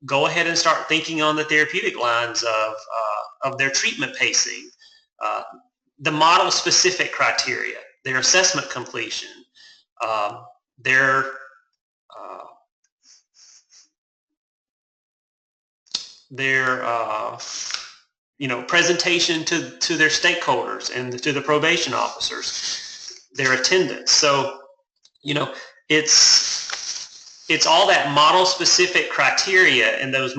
go ahead and start thinking on the therapeutic lines of their treatment pacing, the model-specific criteria, their assessment completion, their presentation to their stakeholders and to the probation officers, their attendance. So, it's all that model-specific criteria and those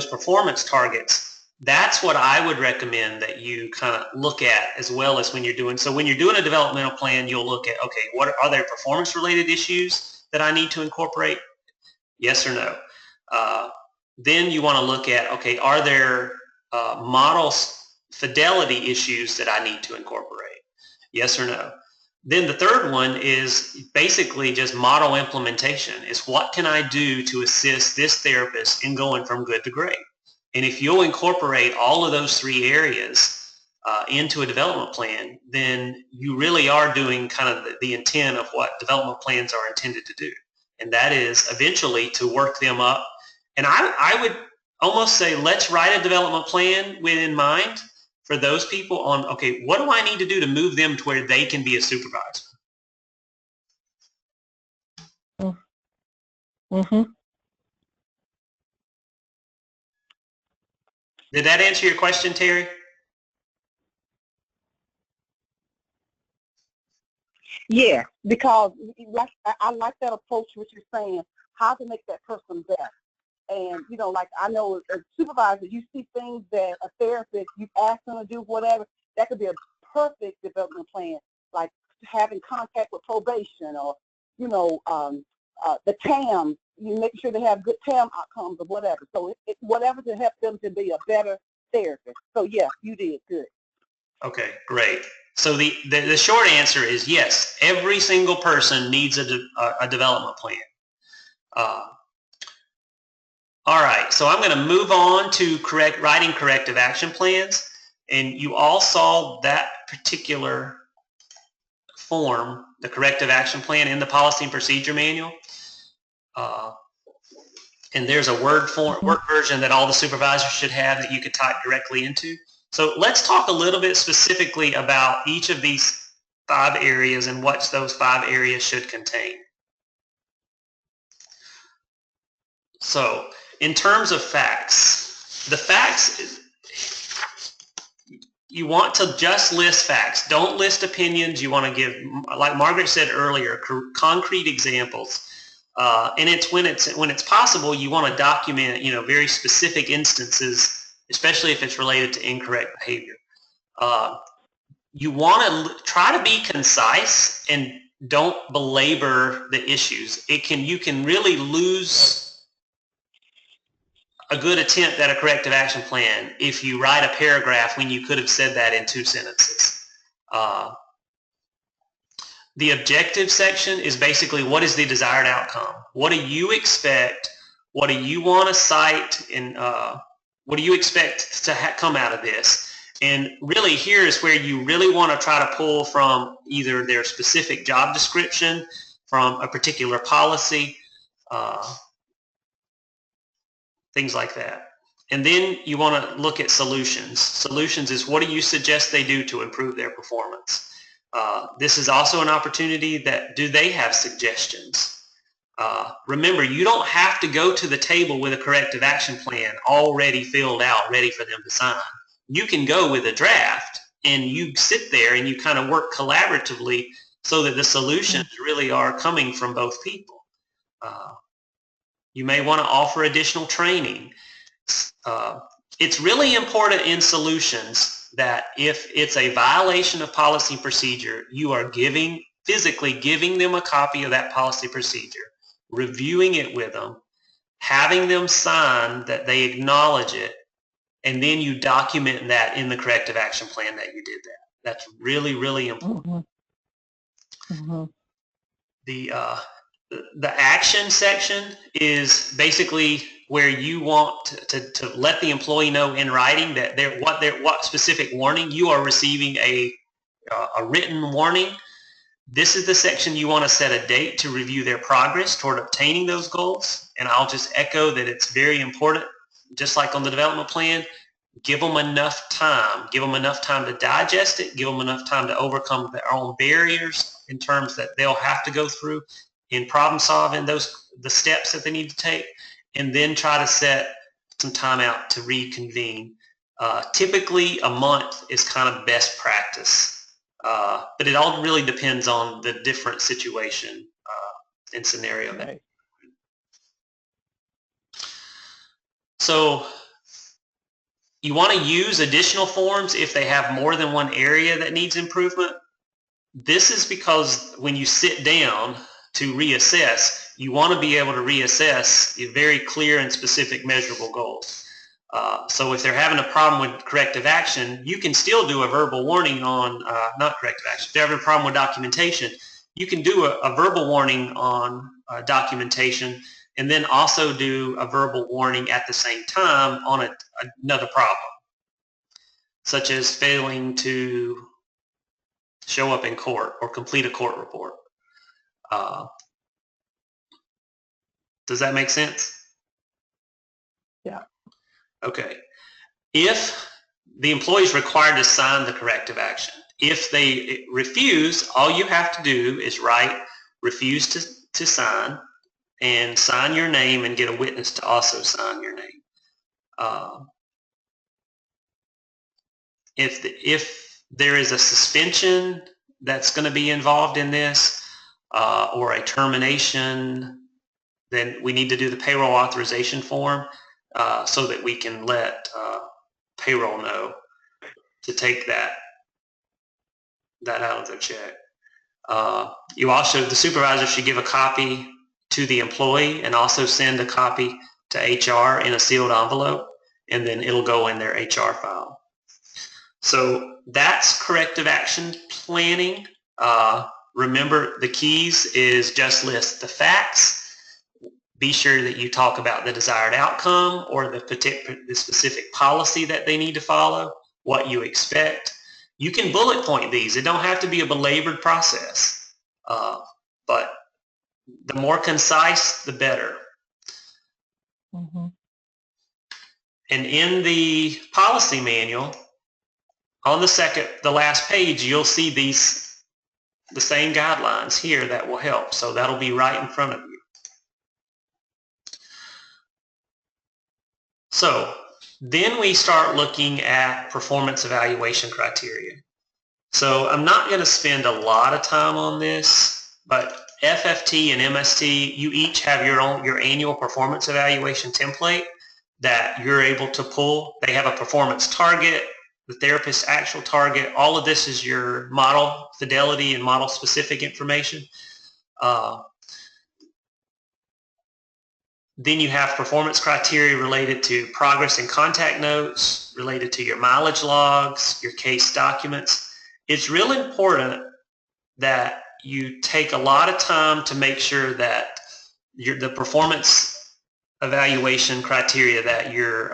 performance targets. That's what I would recommend that you kind of look at, as well as when you're doing. So when you're doing a developmental plan, you'll look at, okay, what are there performance-related issues that I need to incorporate? Yes or no? Then you want to look at, okay, are there model fidelity issues that I need to incorporate? Yes or no? Then the third one is basically just model implementation. Is what can I do to assist this therapist in going from good to great? And if you'll incorporate all of those three areas into a development plan, then you really are doing kind of the intent of what development plans are intended to do. And that is eventually to work them up. And I would almost say, let's write a development plan with in mind for those people on, okay, what do I need to do to move them to where they can be a supervisor? Mm-hmm. Did that answer your question, Terry? Yeah, because like I like that approach, what you're saying, how to make that person better. And, you know, like I know as a supervisor, you see things that a therapist, you ask them to do whatever, that could be a perfect development plan, like having contact with probation or, you know, the TAM, you make sure they have good TAM outcomes or whatever. So whatever to help them to be a better therapist. So, yeah, you did good. Okay, great. So the short answer is yes, every single person needs a development plan. All right, so I'm going to move on to writing corrective action plans. And you all saw that particular form, the corrective action plan, in the policy and procedure manual. And there's a Word version that all the supervisors should have that you could type directly into. So let's talk a little bit specifically about each of these 5 areas and what those 5 areas should contain. So in terms of facts, the facts, you want to just list facts. Don't list opinions. You want to give, like Margaret said earlier, concrete examples. And when it's possible, you want to document, you know, very specific instances, especially if it's related to incorrect behavior. You want to try to be concise and don't belabor the issues. You can really lose a good attempt at a corrective action plan if you write a paragraph when you could have said that in 2 sentences. The objective section is basically what is the desired outcome? What do you expect? What do you want to cite? And what do you expect to come out of this? And really here is where you really want to try to pull from either their specific job description, from a particular policy, things like that. And then you want to look at solutions. Solutions is what do you suggest they do to improve their performance? This is also an opportunity that do they have suggestions? Remember, you don't have to go to the table with a corrective action plan already filled out, ready for them to sign. You can go with a draft and you sit there and you kind of work collaboratively so that the solutions really are coming from both people. You may want to offer additional training. It's really important in solutions that if it's a violation of policy and procedure, you are physically giving them a copy of that policy procedure, reviewing it with them, having them sign that they acknowledge it, and then you document that in the corrective action plan that you did that. That's really, really important. The action section is basically where you want to let the employee know in writing that what specific warning you are receiving, a written warning. This is the section you want to set a date to review their progress toward obtaining those goals. And I'll just echo that it's very important, just like on the development plan, give them enough time. Give them enough time to digest it. Give them enough time to overcome their own barriers in terms that they'll have to go through in problem solving the steps that they need to take, and then try to set some time out to reconvene. Typically, a month is kind of best practice, but it all really depends on the different situation and scenario. Right. So you want to use additional forms if they have more than one area that needs improvement. This is because when you sit down to reassess, you want to be able to reassess very clear and specific measurable goals. So if they're having a problem with corrective action, you can still do a verbal warning on, not corrective action, if they're having a problem with documentation, you can do a verbal warning on documentation and then also do a verbal warning at the same time on another problem, such as failing to show up in court or complete a court report. Does that make sense? Yeah. Okay. If the employee is required to sign the corrective action, if they refuse, all you have to do is write refuse to sign and sign your name and get a witness to also sign your name. If there is a suspension that's going to be involved in this, or a termination, then we need to do the payroll authorization form so that we can let payroll know to take that out of their check. The supervisor should give a copy to the employee and also send a copy to HR in a sealed envelope, and then it'll go in their HR file. So that's corrective action planning. Remember, the keys is just list the facts. Be sure that you talk about the desired outcome or the specific policy that they need to follow, what you expect. You can bullet point these. It don't have to be a belabored process, but the more concise, the better. Mm-hmm. And in the policy manual, on the last page, you'll see the same guidelines here that will help. So that'll be right in front of you. So then we start looking at performance evaluation criteria. So I'm not going to spend a lot of time on this, but FFT and MST, you each have your annual performance evaluation template that you're able to pull. They have a performance target, the therapist's actual target. All of this is your model fidelity and model specific information. Then you have performance criteria related to progress and contact notes, related to your mileage logs, your case documents. It's really important that you take a lot of time to make sure that the performance evaluation criteria that you're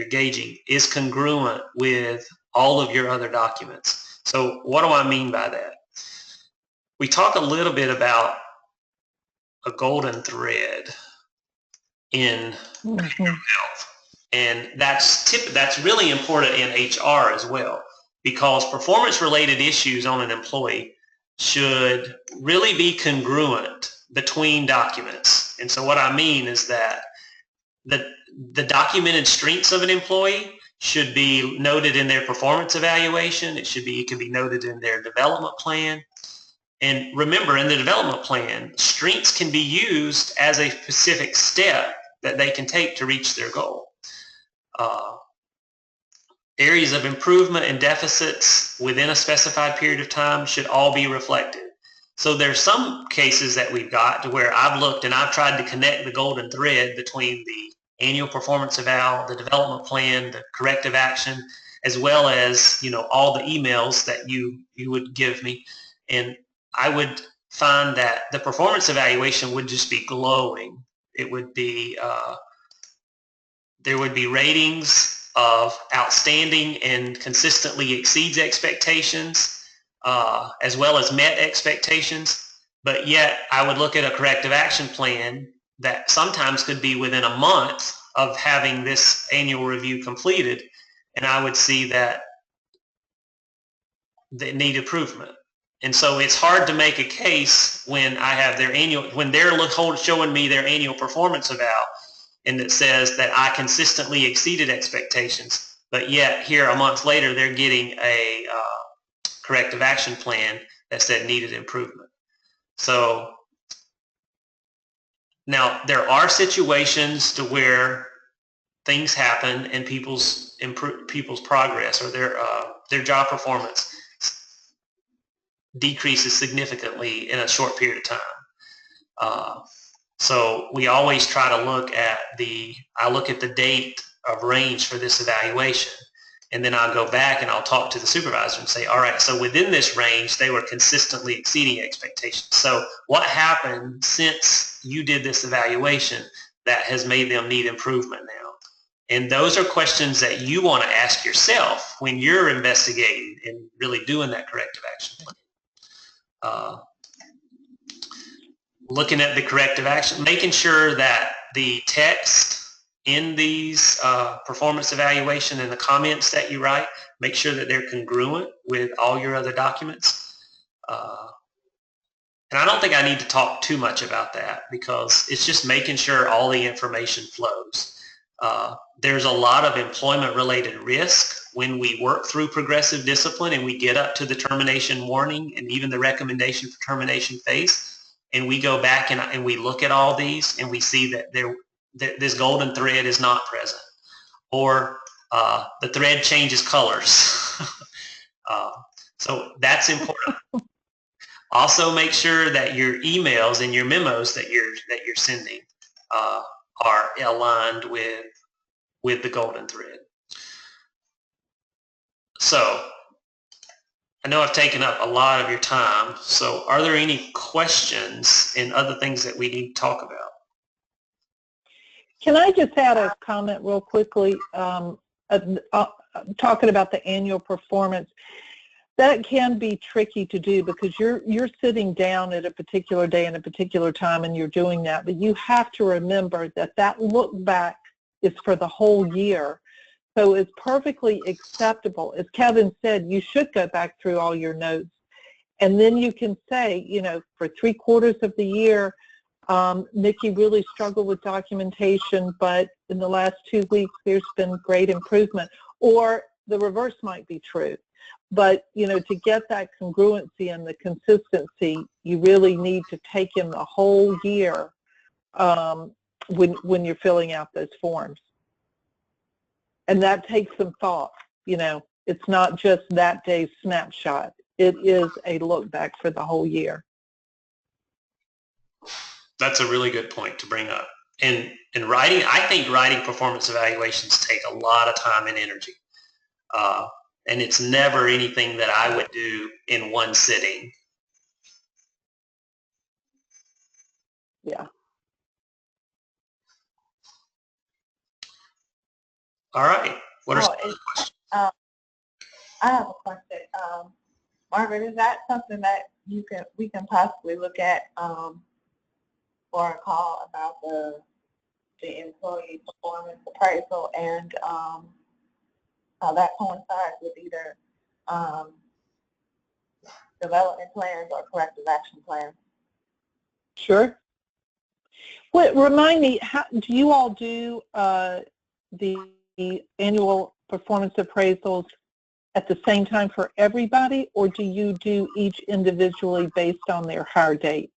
gauging is congruent with all of your other documents. So what do I mean by that? We talk a little bit about a golden thread in health, and that's really important in HR as well, because performance related issues on an employee should really be congruent between documents. And so what I mean is that the documented strengths of an employee should be noted in their performance evaluation. It can be noted in their development plan. And remember, in the development plan, strengths can be used as a specific step that they can take to reach their goal. Areas of improvement and deficits within a specified period of time should all be reflected. So there's some cases that we've got to where I've looked and I've tried to connect the golden thread between the annual performance eval, the development plan, the corrective action, as well as, all the emails that you would give me. And I would find that the performance evaluation would just be glowing. It would be, there would be ratings of outstanding and consistently exceeds expectations, as well as met expectations. But yet I would look at a corrective action plan that sometimes could be within a month of having this annual review completed, and I would see that they need improvement. And so it's hard to make a case when I have when they're showing me their annual performance eval, and it says that I consistently exceeded expectations, but yet here a month later they're getting a corrective action plan that said needed improvement. So now there are situations to where things happen and people's progress or their job performance decreases significantly in a short period of time. So we always try to look at I look at the date of range for this evaluation, and then I'll go back and I'll talk to the supervisor and say, all right, so within this range, they were consistently exceeding expectations. So what happened since you did this evaluation that has made them need improvement now? And those are questions that you want to ask yourself when you're investigating and really doing that corrective action plan. Looking at the corrective action, making sure that the text in these performance evaluation and the comments that you write, make sure that they're congruent with all your other documents. And I don't think I need to talk too much about that because it's just making sure all the information flows. There's a lot of employment-related risk when we work through progressive discipline and we get up to the termination warning and even the recommendation for termination phase, and we go back and we look at all these and we see that this golden thread is not present, or the thread changes colors. So that's important. Also, make sure that your emails and your memos that you're sending are aligned with the golden thread. So I know I've taken up a lot of your time. So are there any questions and other things that we need to talk about? Can I just add a comment real quickly? Talking about the annual performance, that can be tricky to do because you're sitting down at a particular day and a particular time and you're doing that, but you have to remember that look back is for the whole year. So it's perfectly acceptable. As Kevin said, you should go back through all your notes, and then you can say, for 3/4 of the year, Nikki really struggled with documentation, but in the last 2 weeks, there's been great improvement. Or the reverse might be true. But, to get that congruency and the consistency, you really need to take in the whole year when you're filling out those forms. And that takes some thought. It's not just that day's snapshot. It is a look back for the whole year. That's a really good point to bring up. And writing, I think writing performance evaluations take a lot of time and energy. And it's never anything that I would do in one sitting. Yeah. All right. What are some Oh, other questions? I have a question. Margaret, is that something that we can possibly look at for a call about the employee performance appraisal and how that coincides with either development plans or corrective action plans? Sure. Remind me, how do you all do the annual performance appraisals at the same time for everybody, or do you do each individually based on their hire date?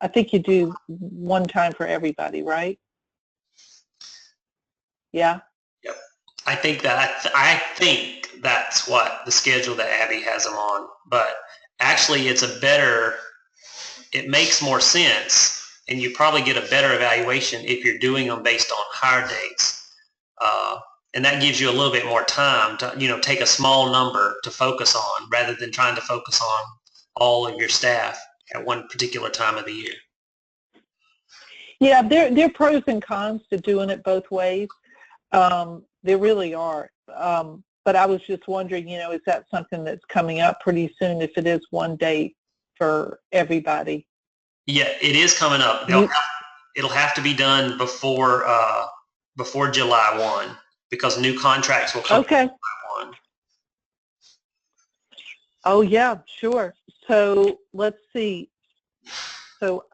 I think you do one time for everybody, right? Yeah. Yep. I think that's what the schedule that Abby has them on. But actually, it makes more sense, and you probably get a better evaluation if you're doing them based on hire dates. And that gives you a little bit more time to, take a small number to focus on rather than trying to focus on all of your staff at one particular time of the year. Yeah, there are pros and cons to doing it both ways. There really are. But I was just wondering, is that something that's coming up pretty soon if it is one date for everybody? Yeah, it is coming up. It'll have to be done before July 1 because new contracts will come okay. July 1. Oh, yeah, sure. So let's see. So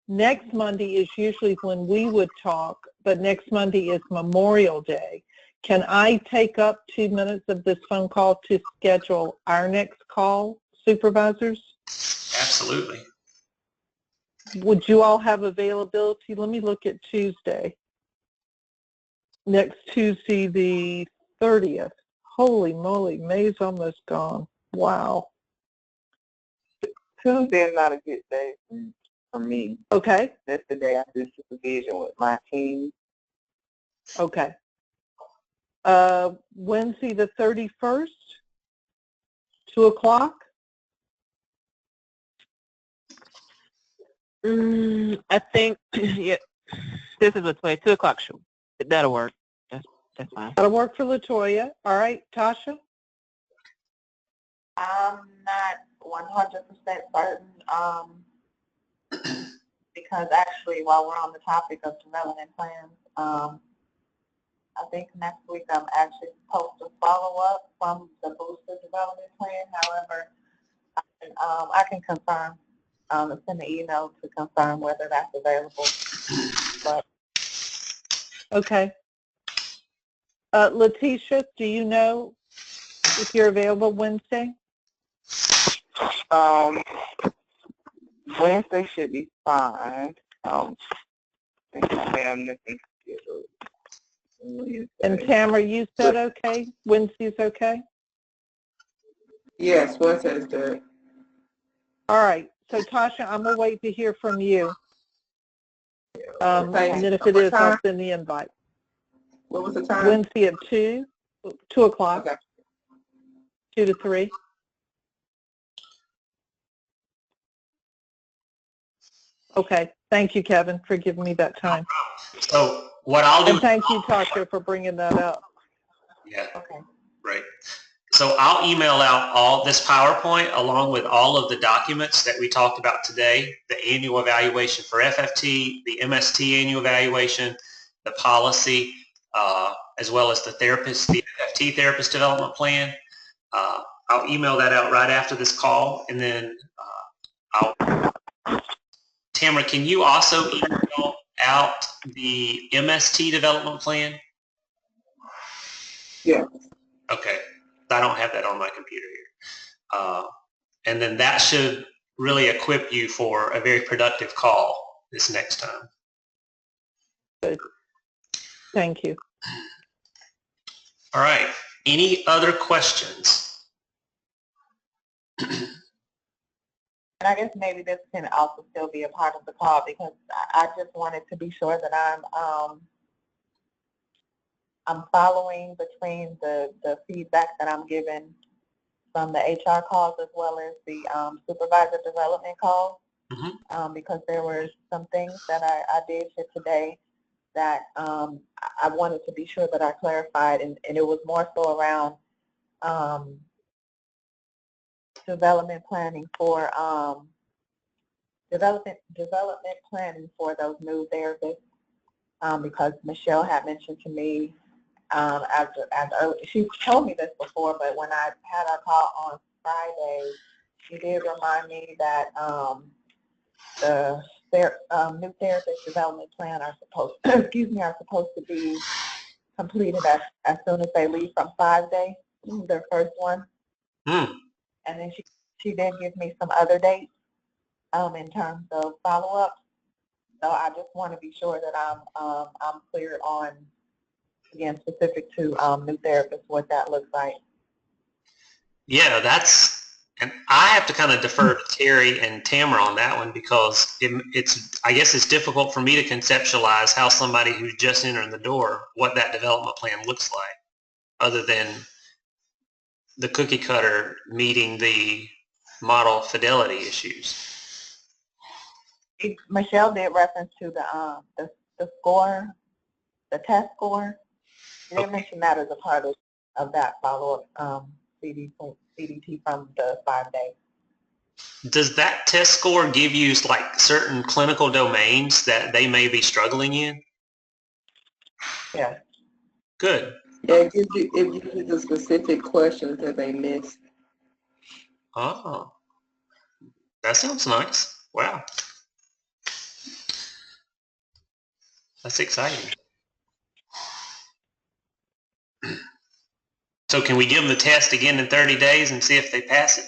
next Monday is usually when we would talk, but next Monday is Memorial Day. Can I take up 2 minutes of this phone call to schedule our next call, supervisors? Absolutely. Would you all have availability? Let me look at Tuesday. Next Tuesday, the 30th. Holy moly, May's almost gone. Wow. Tuesday is not a good day for me. Okay. That's the day I do supervision with my team. Okay. Wednesday the 31st, 2 o'clock? I think, yeah, this is Latoya, 2 o'clock, sure. That'll work. That's fine. That'll work for Latoya. All right, Tasha? I'm not 100% certain because actually while we're on the topic of development plans, I think next week I'm actually supposed to follow up from the booster development plan. However, I can confirm, send an email to confirm whether that's available. But Okay. Letitia, do you know if you're available Wednesday? Wednesday should be fine. I think I have nothing scheduled. And Tamara, you said okay? Wednesday's okay? Yes, Wednesday is good. All right. So, Tasha, I'm going to wait to hear from you. And then if it is, I'll send the invite. What was the time? Wednesday at 2 o'clock, Okay. 2 to 3. Okay. Thank you, Kevin, for giving me that time. So what I'll do. And thank you, Tasha, for bringing that up. Yeah. Okay. Right. So I'll email out all this PowerPoint along with all of the documents that we talked about today, the annual evaluation for FFT, the MST annual evaluation, the policy, as well as the FFT therapist development plan. I'll email that out right after this call, and then Tamara, can you also email out the MST development plan? Yeah. Okay. I don't have that on my computer here. And then that should really equip you for a very productive call this next time. Good. Thank you. All right. Any other questions? And I guess maybe this can also still be a part of the call, because I just wanted to be sure that I'm following between the feedback that I'm given from the HR calls as well as the supervisor development calls, because there were some things that I did here today that I wanted to be sure that I clarified, and it was more so around development planning for development planning for those new therapists, because Michelle had mentioned to me after she told me this before, but when I had our call on Friday, she did remind me that the new therapist development plan are supposed to be completed as soon as they leave from 5-day, their first one. And then she did give me some other dates in terms of follow-up. So I just want to be sure that I'm clear on, again, specific to new therapists, what that looks like. Yeah, and I have to kind of defer to Terry and Tamara on that one, because I guess it's difficult for me to conceptualize how somebody who's just entering the door, what that development plan looks like, other than the cookie cutter meeting the model fidelity issues. Michelle did reference to the score, the test score. She didn't mention that as a part of that follow-up CDT from the 5-day. Does that test score give you like certain clinical domains that they may be struggling in? Yeah. Good. Yeah, it gives you the specific questions that they missed. Oh, that sounds nice. Wow. That's exciting. So can we give them the test again in 30 days and see if they pass it?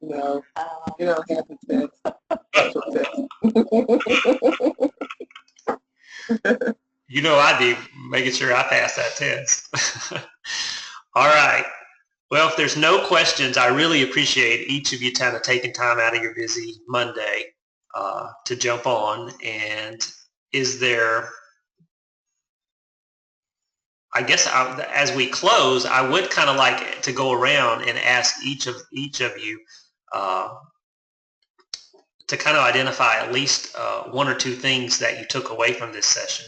No, you don't have the test. Special test. You know I do, making sure I pass that test. All right. Well, if there's no questions, I really appreciate each of you kind of taking time out of your busy Monday to jump on. And is there, I guess as we close, I would kind of like to go around and ask each of you to kind of identify at least one or two things that you took away from this session.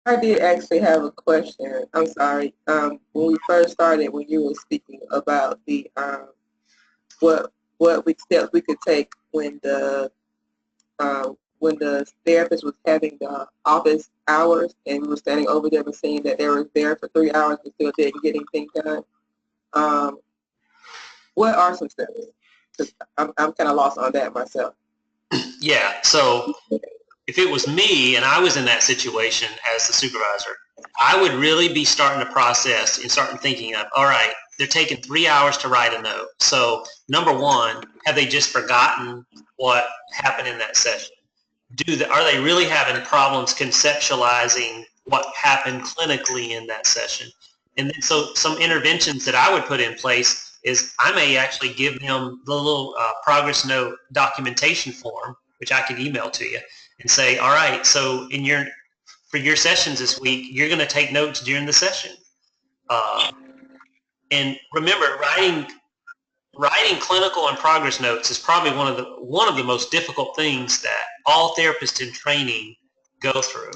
I did actually have a question. I'm sorry. When we first started, when you were speaking about the what steps we could take when the therapist was having the office hours and we were standing over them and seeing that they were there for 3 hours and still didn't get anything done. What are some steps? 'Cause I'm kind of lost on that myself. Yeah, so if it was me and I was in that situation as the supervisor, I would really be starting the process and starting thinking of, all right, they're taking 3 hours to write a note. So number one, have they just forgotten what happened in that session? Are they really having problems conceptualizing what happened clinically in that session? And then, so some interventions that I would put in place is I may actually give them the little progress note documentation form, which I could email to you, and say, all right, so for your sessions this week, you're going to take notes during the session. And remember, writing clinical and progress notes is probably one of the most difficult things that all therapists in training go through.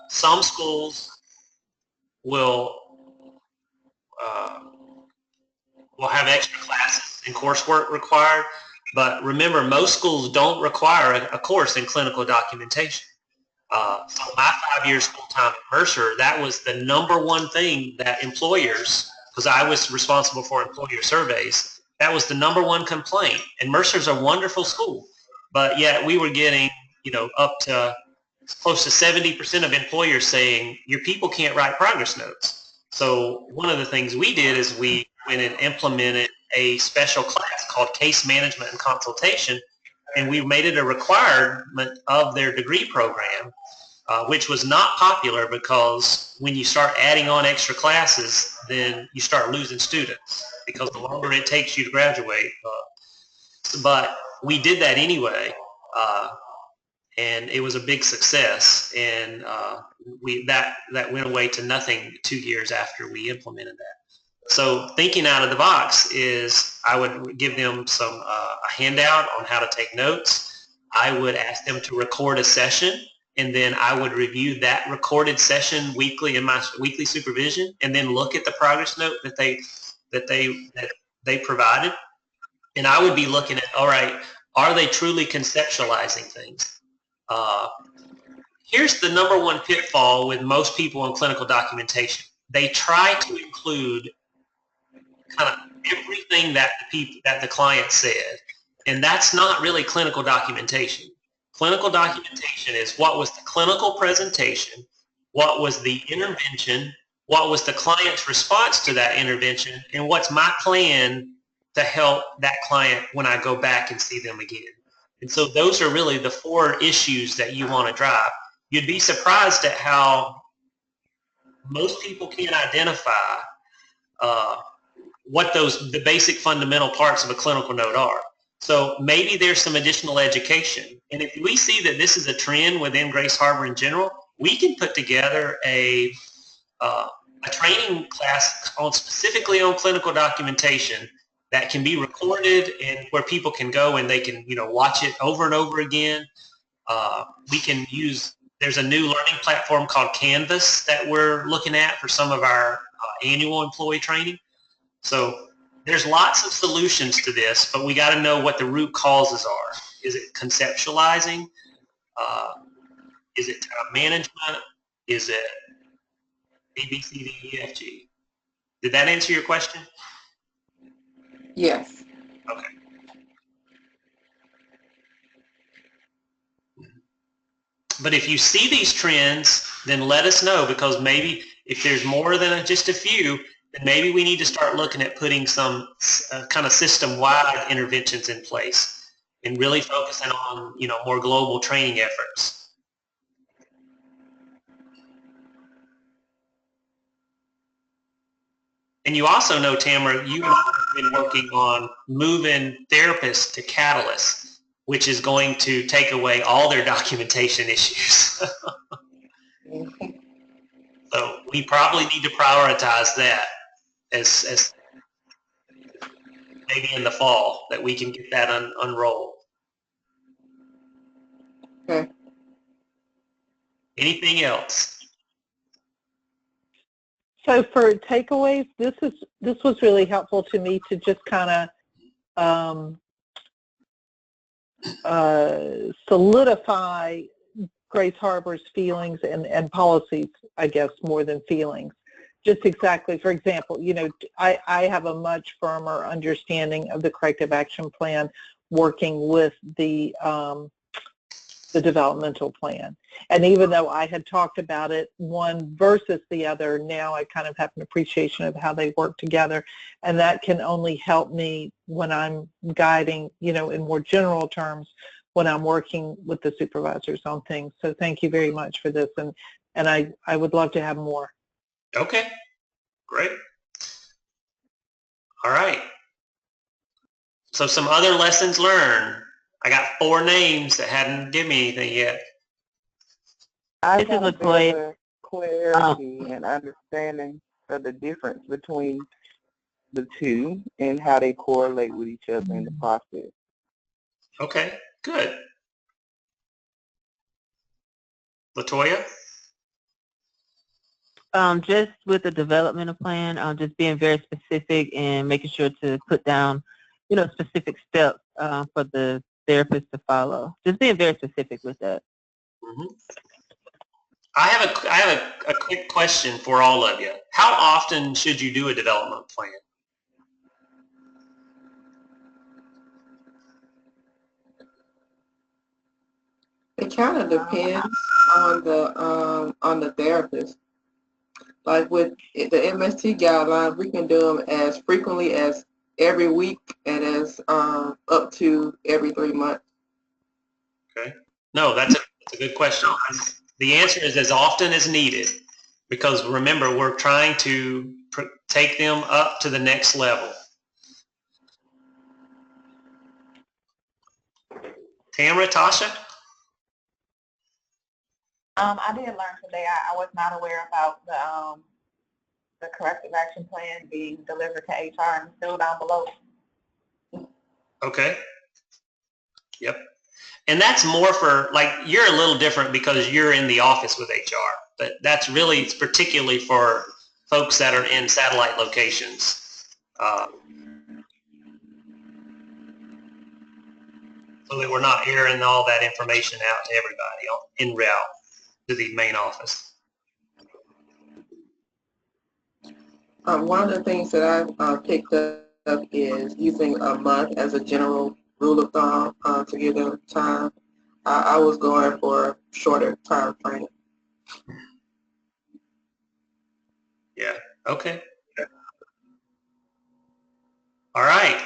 Some schools will have extra classes and coursework required, but remember, most schools don't require a course in clinical documentation. So my 5 years full-time at Mercer, that was the number one thing that employers, because I was responsible for employer surveys, that was the number one complaint. And Mercer's a wonderful school, but yet we were getting, up to close to 70% of employers saying your people can't write progress notes. So one of the things we did is we went and implemented a special class called case management and consultation, and we made it a requirement of their degree program, which was not popular because when you start adding on extra classes, then you start losing students because the longer it takes you to graduate. But we did that anyway, and it was a big success. And that went away to nothing 2 years after we implemented that. So thinking out of the box is I would give them a handout on how to take notes. I would ask them to record a session, and then I would review that recorded session weekly in my weekly supervision, and then look at the progress note that they provided. And I would be looking at, all right, are they truly conceptualizing things? Here's the number one pitfall with most people in clinical documentation. They try to include kind of everything that the client said, and that's not really clinical documentation. Clinical documentation is what was the clinical presentation, what was the intervention, what was the client's response to that intervention, and what's my plan to help that client when I go back and see them again. And so those are really the 4 issues that you want to drive. You'd be surprised at how most people can't identify what the basic fundamental parts of a clinical note are. So maybe there's some additional education. And if we see that this is a trend within Grace Harbor in general, we can put together a training class specifically on clinical documentation that can be recorded and where people can go and they can watch it over and over again. We can there's a new learning platform called Canvas that we're looking at for some of our annual employee training. So there's lots of solutions to this, but we got to know what the root causes are. Is it conceptualizing? Is it time management? Is it A, B, C, D, E, F, G? Did that answer your question? Yes. Okay. But if you see these trends, then let us know, because maybe if there's more than just a few, then maybe we need to start looking at putting some kind of system-wide interventions in place and really focusing on, more global training efforts. And you also know, Tamara, you and I have been working on moving therapists to Catalyst, which is going to take away all their documentation issues. So we probably need to prioritize that as maybe in the fall, that we can get that unrolled. Okay. Anything else? So for takeaways, this was really helpful to me to just kind of solidify Grace Harbor's feelings and policies, I guess, more than feelings. just exactly, for example, you know, I have a much firmer understanding of the corrective action plan working with the developmental plan. And even though I had talked about it one versus the other, now I kind of have an appreciation of how they work together. And that can only help me when I'm guiding, you know, in more general terms, when I'm working with the supervisors on things. So thank you very much for this. And I would love to have more. Okay, great. All right. So some other lessons learned. I got 4 names that hadn't given me anything yet. I This is got a Latoya. better clarity and understanding of the difference between the two and how they correlate with each other in the process. Okay, good. Latoya? Just with the developmental plan, just being very specific and making sure to put down, you know, specific steps for the therapist to follow. Just being very specific with that. Mm-hmm. I have a quick question for all of you. How often should you do a development plan? It kind of depends on the therapist. Like with the MST guidelines, we can do them as frequently as every week and as up to every 3 months. Okay. No, that's a good question. The answer is as often as needed, because remember, we're trying to take them up to the next level. Tamara, Tasha? I did learn today. I was not aware about the corrective action plan being delivered to HR and still down below. Okay. Yep. And that's more for, like, you're a little different because you're in the office with HR, but that's really, it's particularly for folks that are in satellite locations. So that we're not airing all that information out to everybody en route to the main office. One of the things that I've picked up is using a month as a general rule of thumb to give them time. I was going for shorter time frame. Yeah. Okay. All right.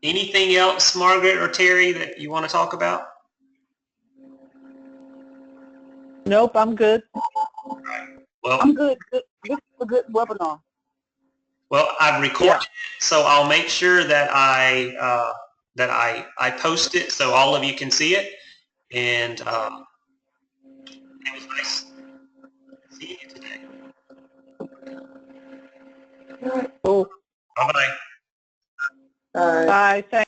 Anything else, Margaret or Terry, that you want to talk about? Nope, I'm good. All right. Well, I'm good. This is a good webinar. Well, I've recorded it, so I'll make sure that I post it so all of you can see it. And it was nice seeing you today. Cool. Bye-bye. All right. Bye. Thanks.